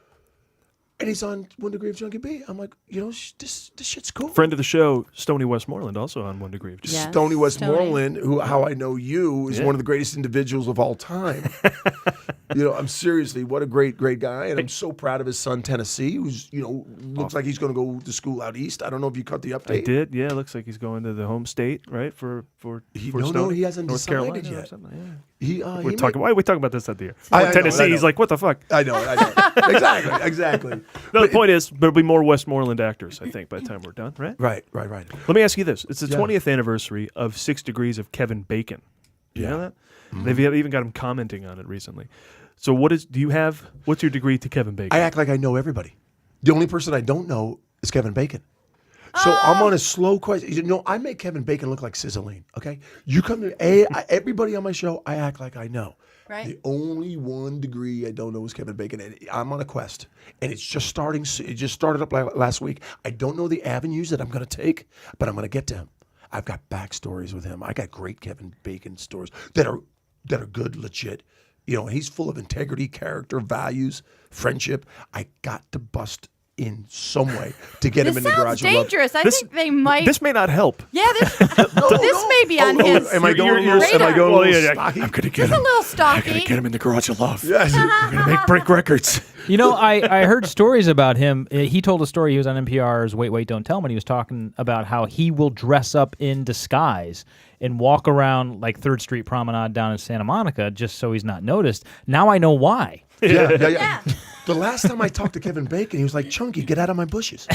And he's on 1 Degree of Chunky B. I'm like, this shit's cool. Friend of the show, Stoney Westmoreland, also on 1 Degree of Chunky. Yes, Stoney Westmoreland, how I know you, is Yeah. one of the greatest individuals of all time. I'm seriously, what a great guy. And I'm so proud of his son, Tennessee, who's, looks like he's going to go to school out east. I don't know if you cut the update. I did. Yeah, looks like he's going to the home state, right? For No, Stoney? he hasn't North decided Carolina yet. or something. Yeah. Why are we talking about this at the air? I know, Tennessee, I know. he's like, what the fuck? I know. Exactly. No, the point is, there'll be more Westmoreland actors, I think, by the time we're done, right? Right. Let me ask you this. It's the 20th anniversary of 6 Degrees of Kevin Bacon. Do you know that? Mm-hmm. They've even got him commenting on it recently. So what's your degree to Kevin Bacon? I act like I know everybody. The only person I don't know is Kevin Bacon. So I'm on a slow question. I make Kevin Bacon look like Sizzling, okay? You come to everybody on my show, I act like I know. Right. The only 1 degree I don't know is Kevin Bacon. And I'm on a quest. And it's just starting. It just started up last week. I don't know the avenues that I'm going to take, but I'm going to get to him. I've got backstories with him. I got great Kevin Bacon stories that are good, legit. He's full of integrity, character, values, friendship. I got to bust in some way to get him in the garage. This sounds dangerous. I think they might. This may not help. Yeah, this may be on his. Am I going radar. a little stocky? I'm gonna It's a little stocky. get him in the garage of love. Yes. I'm gonna make break records. I heard stories about him. He told a story. He was on NPR's Wait, Wait, Don't Tell Me. And he was talking about how he will dress up in disguise and walk around like 3rd Street Promenade down in Santa Monica just so he's not noticed. Now I know why. Yeah. The last time I talked to Kevin Bacon, he was like, "Chunky, get out of my bushes."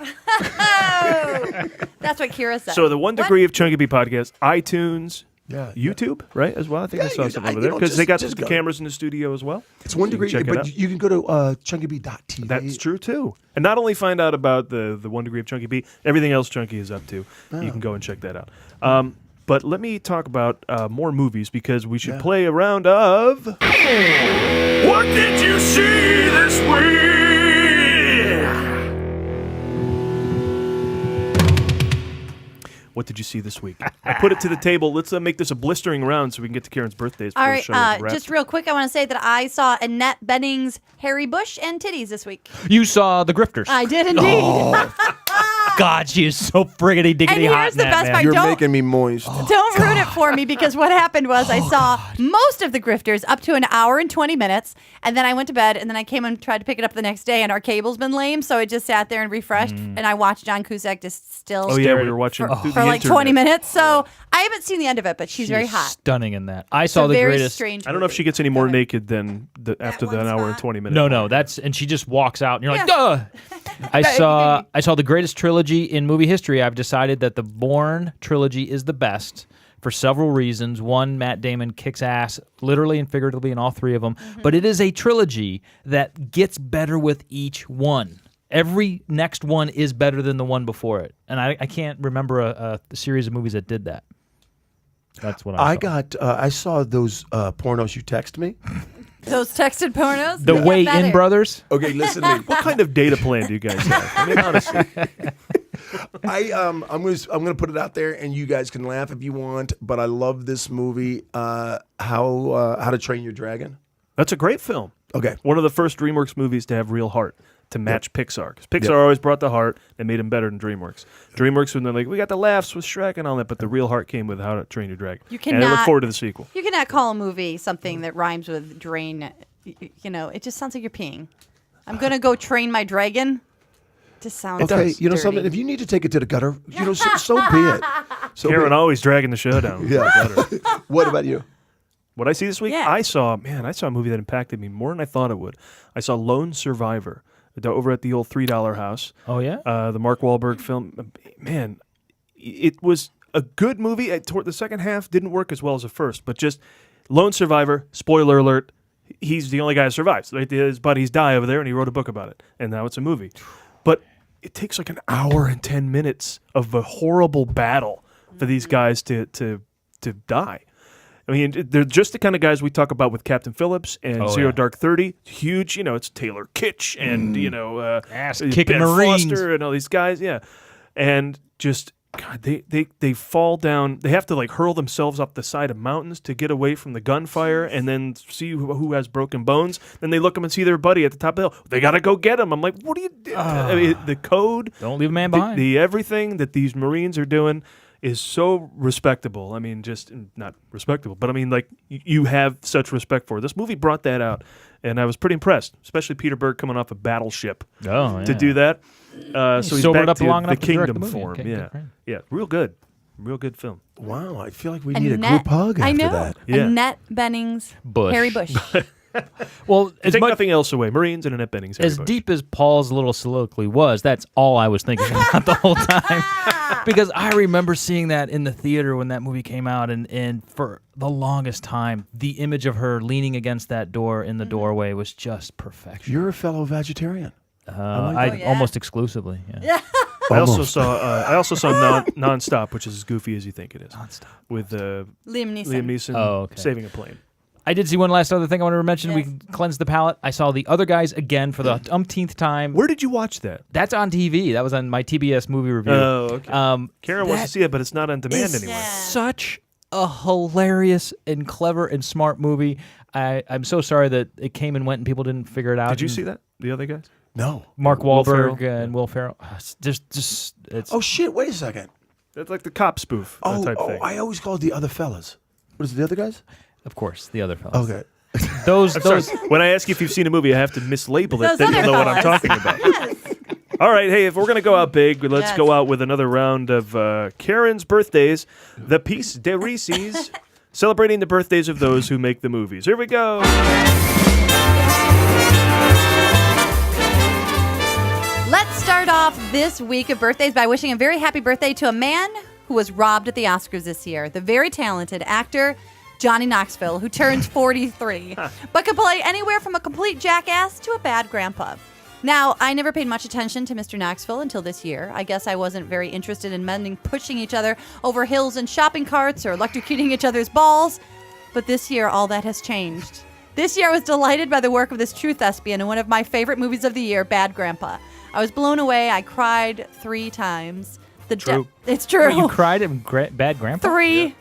Oh, that's what Kira said. So the 1 Degree of Chunky B podcast, iTunes, Yeah. YouTube, right, as well? I think I saw something over there. Because they got the cameras in the studio as well. It's 1 degree, but you can go to chunkybee.tv. That's true, too. And not only find out about the 1 degree of Chunky Bee, everything else Chunky is up to. You can go and check that out. But let me talk about more movies, because we should play a round of... What did you see this week? What did you see this week? I put it to the table. Let's make this a blistering round so we can get to Karen's birthdays. All right, show just real quick, I want to say that I saw Annette Bening's Harry Bush and titties this week. You saw The Grifters. I did indeed. Oh. God, she is so friggity diggity hot. Here's the best part. You're making me moist. Don't ruin it for me, because what happened was I saw most of The Grifters up to an hour and 20 minutes, and then I went to bed, and then I came and tried to pick it up the next day, and our cable's been lame, so I just sat there and refreshed, and I watched John Cusack just still we were watching for like 20 minutes, so I haven't seen the end of it, but she's very hot. Stunning in that. I saw the very greatest. Strange I don't know if she gets any more naked than after the hour and 20 minutes. No, and she just walks out, and you're like, duh! I saw the greatest trilogy in movie history. I've decided that the Bourne trilogy is the best for several reasons. One, Matt Damon kicks ass literally and figuratively in all three of them. But it is a trilogy that gets better with each one. Every next one is better than the one before it. And I can't remember a series of movies that did that. That's what I saw. I saw those pornos you text me. Those texted pornos? The Way In Brothers? Okay, listen to me. What kind of data plan do you guys have? I mean, honestly. I'm gonna put it out there, and you guys can laugh if you want. But I love this movie, How to Train Your Dragon. That's a great film. Okay, one of the first DreamWorks movies to have real heart, to match Pixar. Because Pixar always brought the heart. They made them better than DreamWorks. DreamWorks, when they're like, we got the laughs with Shrek and all that, but the real heart came with How to Train Your Dragon. And I look forward to the sequel. You cannot call a movie something that rhymes with drain. You know, it just sounds like you're peeing. I'm going to go train my dragon. Just sounds okay. You know dirty. something? If you need to take it to the gutter, so be it. Karen always dragging the show down. What about you? What I see this week? I saw a movie that impacted me more than I thought it would. I saw Lone Survivor over at the old $3 house. Oh, yeah? The Mark Wahlberg film. Man, it was a good movie. The second half didn't work as well as the first, but just Lone Survivor, spoiler alert, he's the only guy that survives. Right? His buddies die over there, and he wrote a book about it, and now it's a movie. But it takes like an hour and 10 minutes of a horrible battle for these guys to die. I mean, they're just the kind of guys we talk about with Captain Phillips and Zero Dark 30. Huge, it's Taylor Kitsch and, ass-kicking Ben Marines. Foster and all these guys, And just, God, they fall down. They have to, like, hurl themselves up the side of mountains to get away from the gunfire and then see who has broken bones. Then they look up and see their buddy at the top of the hill. They got to go get him. I'm like, what are you doing? I mean, the code. Don't leave a man behind. The everything that these Marines are doing is so respectable. I mean, just not respectable, but I mean, like, you have such respect for it. This movie brought that out, and I was pretty impressed, especially Peter Berg coming off a Battleship to do that. So he's sobered back up to long the enough to direct Kingdom the movie. form. Okay, Yeah, real good film. Wow, I feel like we need a group hug after I know. that. Yeah. Annette Bening's Harry Bush. Well, take nothing else away. Marines and Annette Bening's Harry as Bush. deep as Paul's little soliloquy was, that's all I was thinking about the whole time. Because I remember seeing that in the theater when that movie came out, and for the longest time, the image of her leaning against that door in the doorway was just perfection. You're a fellow vegetarian. Almost exclusively. Yeah. I also saw Nonstop, which is as goofy as you think it is. Nonstop with Liam Neeson. saving a plane. I did see one last other thing I wanted to mention. We can cleanse the palate. I saw The Other Guys again for the umpteenth time. Where did you watch that? That's on TV. That was on my TBS movie review. Oh, okay. Karen wants to see it, but it's not on demand anywhere. Such a hilarious and clever and smart movie. I'm so sorry that it came and went and people didn't figure it out. Did you see that? The Other Guys? No. Mark Wahlberg Will and Will Ferrell. It's Oh shit! Wait a second. It's like the cop spoof type thing. I always called The Other Fellas. What is it, The Other Guys? Of course, The Other Fellas. Okay. Those. When I ask you if you've seen a movie, I have to mislabel it. Those Then you'll other know what I'm fellas. talking about. All right, hey, if we're going to go out big, let's go out with another round of Karen's birthdays, the Piece de Reese's, celebrating the birthdays of those who make the movies. Here we go. Let's start off this week of birthdays by wishing a very happy birthday to a man who who was robbed at the Oscars this year. The very talented actor Johnny Knoxville, who turns 43, but could play anywhere from a complete jackass to a bad grandpa. Now, I never paid much attention to Mr. Knoxville until this year. I guess I wasn't very interested in men pushing each other over hills in shopping carts or electrocuting each other's balls. But this year, all that has changed. This year, I was delighted by the work of this true thespian in one of my favorite movies of the year, Bad Grandpa. I was blown away. I cried 3 times. True. It's true. Wait, you cried at Bad Grandpa? 3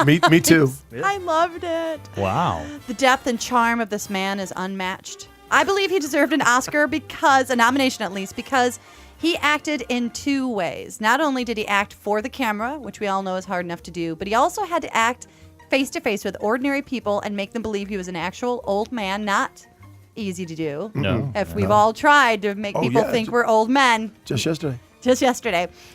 Me too. I loved it. Wow. The depth and charm of this man is unmatched. I believe he deserved an Oscar a nomination at least, because he acted in 2 ways. Not only did he act for the camera, which we all know is hard enough to do, but he also had to act face-to-face with ordinary people and make them believe he was an actual old man. Not easy to do. No. If we've all tried to make people think we're old men. Just yesterday.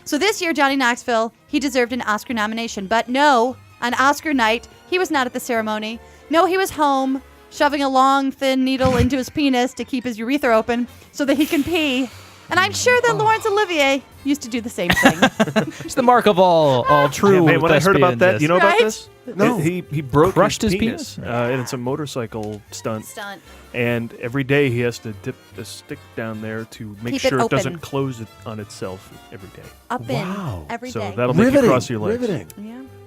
So this year, Johnny Knoxville, he deserved an Oscar nomination. But no, on Oscar night, he was not at the ceremony. No, he was home, shoving a long, thin needle into his penis to keep his urethra open so that he can pee. And I'm sure that Laurence Olivier used to do the same thing. It's the mark of all true man, when I heard about that, you know about Right? this? No. He broke Crushed his penis. And it's a motorcycle stunt. And every day he has to dip a stick down there to make Keep it sure it doesn't open. close it on itself every day. Up in every So day. that'll make you cross your legs. Riveting.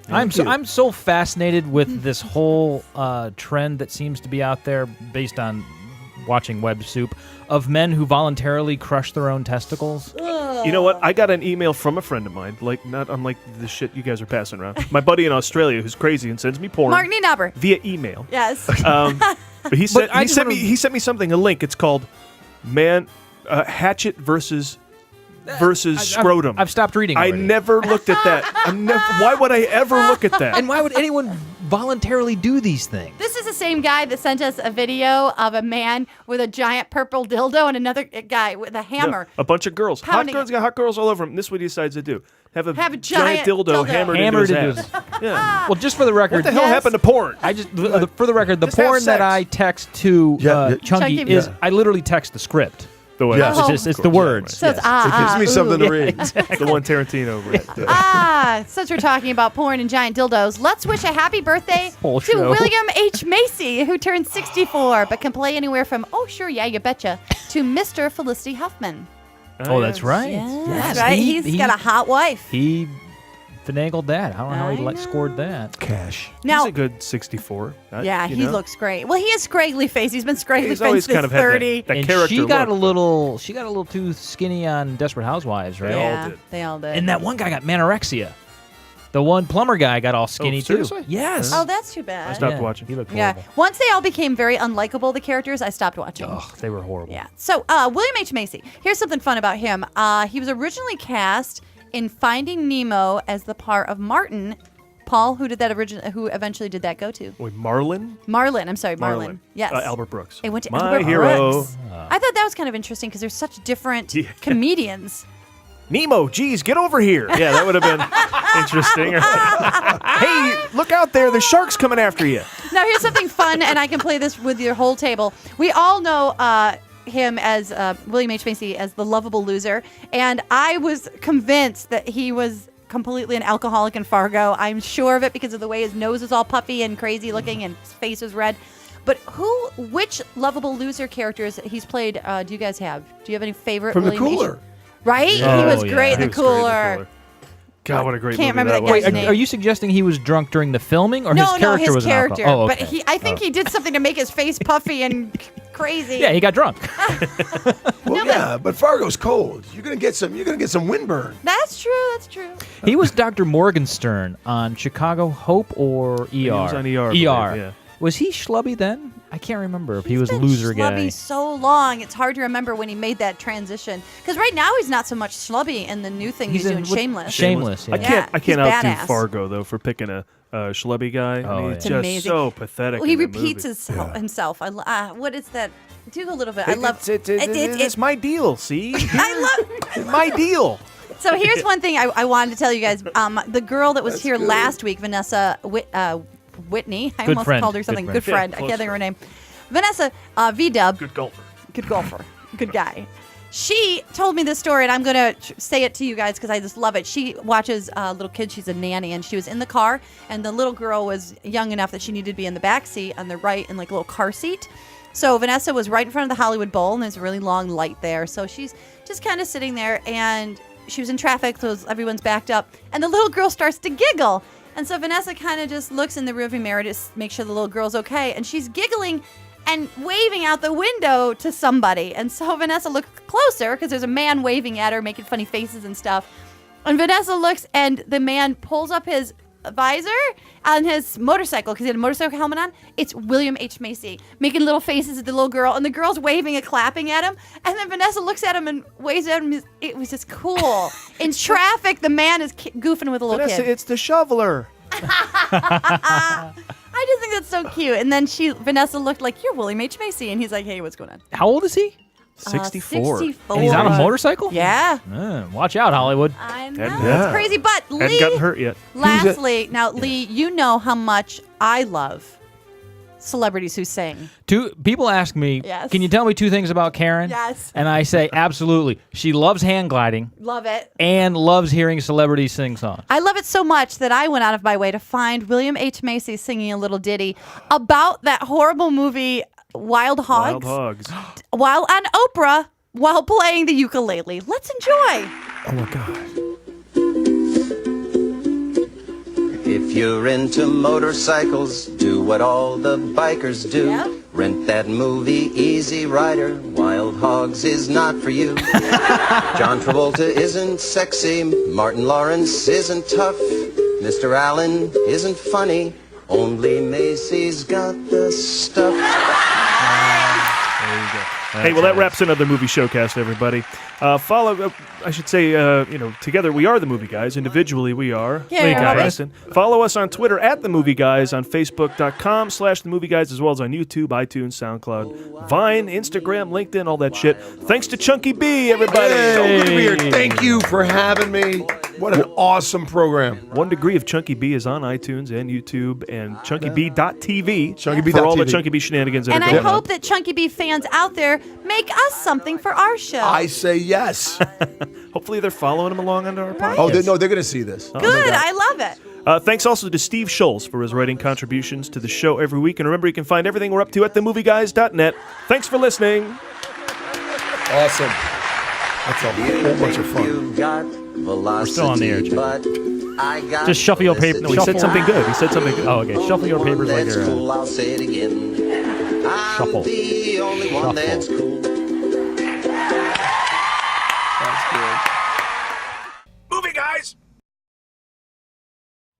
Yeah. I'm so fascinated with this whole trend that seems to be out there based on watching Web Soup of men who voluntarily crush their own testicles. You know what? I got an email from a friend of mine, like not unlike the shit you guys are passing around. My buddy in Australia who's crazy and sends me porn Mark Nienaber. via email. Yes. But he sent me something, a link. It's called Hatchet versus scrotum. I've stopped reading I already. never looked at that. Why would I ever look at that? And why would anyone voluntarily do these things? This is the same guy that sent us a video of a man with a giant purple dildo and another guy with a hammer. Yeah, a bunch of girls. Hot Pounding girls it. got hot girls all over him. This is what he decides to do. Have a giant giant dildo hammered into his ass. Yeah. Well, just for the record, What the hell happened to porn? I just for the record, the Just have porn that sex. I text to Chunky Chunky. is Yeah. I literally text the script. The way Yes. It's the words. So it's It gives me something to read. the one Tarantino read. since we're talking about porn and giant dildos, let's wish a happy birthday Whole to show. William H. Macy, who turned 64, but can play anywhere from, oh, sure, yeah, you betcha, to Mr. Felicity Huffman. Oh, that's right. Yeah, Yes, that's right. He's got a hot wife. He finagled that. I don't know how he scored that. Cash. Now, He's a good 64. yeah, you he know? looks great. Well, he has scraggly face. He's been scraggly He's face always since kind of had 30. that And character she got look, she got a little too skinny on Desperate Housewives, right? Yeah, they all did. And that one guy got manorexia. The one plumber guy got all skinny too. seriously? Yes. Oh, that's too bad. I stopped watching. He looked Yeah. horrible. Once they all became very unlikable, the characters, I stopped watching. Ugh, they were horrible. Yeah. So, William H. Macy. Here's something fun about him. He was originally cast in Finding Nemo as the part of Martin. Paul, who eventually did that go to? Wait, Marlin? Marlin. I'm sorry, Marlin. Yes. Albert Brooks. It went to My Albert hero. Brooks. I thought that was kind of interesting because they're such different Yeah. comedians. Nemo, geez, get over here. Yeah, that would have been interesting. Hey, look out there. The shark's coming after you. Now, here's something fun, and I can play this with your whole table. We all know him as William H. Macy as the lovable loser, and I was convinced that he was completely an alcoholic in Fargo. I'm sure of it because of the way his nose was all puffy and crazy looking and his face was red. But which lovable loser characters he's played do you guys have? Do you have any favorite From William The H. Cooler. Right? He Oh, was yeah. great in He The was great in The Cooler. Cooler. God, what a great Can't movie remember that that was. guy's Wait, name. are you suggesting he was drunk during the filming, or No, his character his was character. an alcohol? Oh, okay. But I think he did something to make his face puffy and crazy. Yeah, he got drunk. Well, yeah, but Fargo's cold. You're gonna get some windburn. That's true. That's true. He was Dr. Morgenstern on Chicago Hope or ER. He was on ER, I believe, yeah. Was he schlubby then? I can't remember if he was Been loser schlubby guy. so long. It's hard to remember when he made that transition. Because right now he's not so much schlubby in the new thing he's doing, with Shameless. Shameless. Yeah. I can't he's outdo badass. Fargo though for picking a schlubby guy. Oh, He's yeah. It's just amazing. so pathetic. Well, he in that repeats movie. himself. What is that? Do a little bit. I love It's my deal. See, I love. my deal. So here's one thing I wanted to tell you guys. The girl that was here last week, Vanessa Whitney. I Good almost friend. called her something. Good Good friend. friend. I can't think of her name. Vanessa V-Dub. Good golfer. Good golfer. Good guy. She told me this story, and I'm going to say it to you guys because I just love it. She watches little kids. She's a nanny, and she was in the car, and the little girl was young enough that she needed to be in the back seat on the right in like a little car seat. So Vanessa was right in front of the Hollywood Bowl, and there's a really long light there. So she's just kind of sitting there, and she was in traffic, so everyone's backed up, and the little girl starts to giggle. And so Vanessa kind of just looks in the rearview mirror to make sure the little girl's okay, and she's giggling and waving out the window to somebody. And so Vanessa looked closer because there's a man waving at her, making funny faces and stuff. And Vanessa looks, and the man pulls up his visor on his motorcycle because he had a motorcycle helmet on. It's William H. Macy making little faces at the little girl, and the girl's waving and clapping at him. And then Vanessa looks at him and waves at him. It was just cool. In traffic, the man is goofing with a little Vanessa, kid. it's the shoveler. I just think that's so cute. And then Vanessa looked like, you're William H. Macy. And he's like, hey, what's going on? How old is he? 64. 64. And he's on a motorcycle? Yeah. Watch out, Hollywood. I know. That's crazy. But Hadn't Lee, gotten hurt yet. lastly, now, Lee, you know how much I love celebrities who sing. People ask me, Yes. can you tell me 2 things about Karen? Yes. And I say, absolutely. She loves hand gliding Love it. and loves hearing celebrities sing songs. I love it so much that I went out of my way to find William H. Macy singing a little ditty about that horrible movie, Wild Hogs. Wild Hogs. While on Oprah, while playing the ukulele. Let's enjoy. Oh my God. If you're into motorcycles, do what all the bikers do. Yeah. Rent that movie Easy Rider. Wild Hogs is not for you. John Travolta isn't sexy. Martin Lawrence isn't tough. Mr. Allen isn't funny. Only Macy's got the stuff. There you go. Hey, well, that wraps another movie showcast, everybody. Follow, I should say, together we are the Movie Guys. Individually, we are Lee and Preston. Follow us on Twitter at The Movie Guys, on Facebook.com/The Movie Guys, as well as on YouTube, iTunes, SoundCloud, Vine, Instagram, LinkedIn, all that shit. Thanks to Chunky B, everybody. So good to be here. Thank you for having me. What an awesome program. 1 Degree of Chunky B is on iTunes and YouTube and ChunkyB.tv ChunkyB.tv. for all the Chunky B shenanigans that And are I going on. hope that Chunky B fans out there make us something for our show. I say yes. Hopefully they're following him along onto our podcast. Oh, they're going to see this. Good. I love it. Thanks also to Steve Schultz for his writing contributions to the show every week. And remember, you can find everything we're up to at themovieguys.net. Thanks for listening. Awesome. That's a whole bunch of fun. We're still on the air, Jim. Just shuffle your paper. No, he said something good. He said something good. Oh, okay. Shuffle your papers like you're... I'll say it again. Shuffle. I'm the only one that's cool.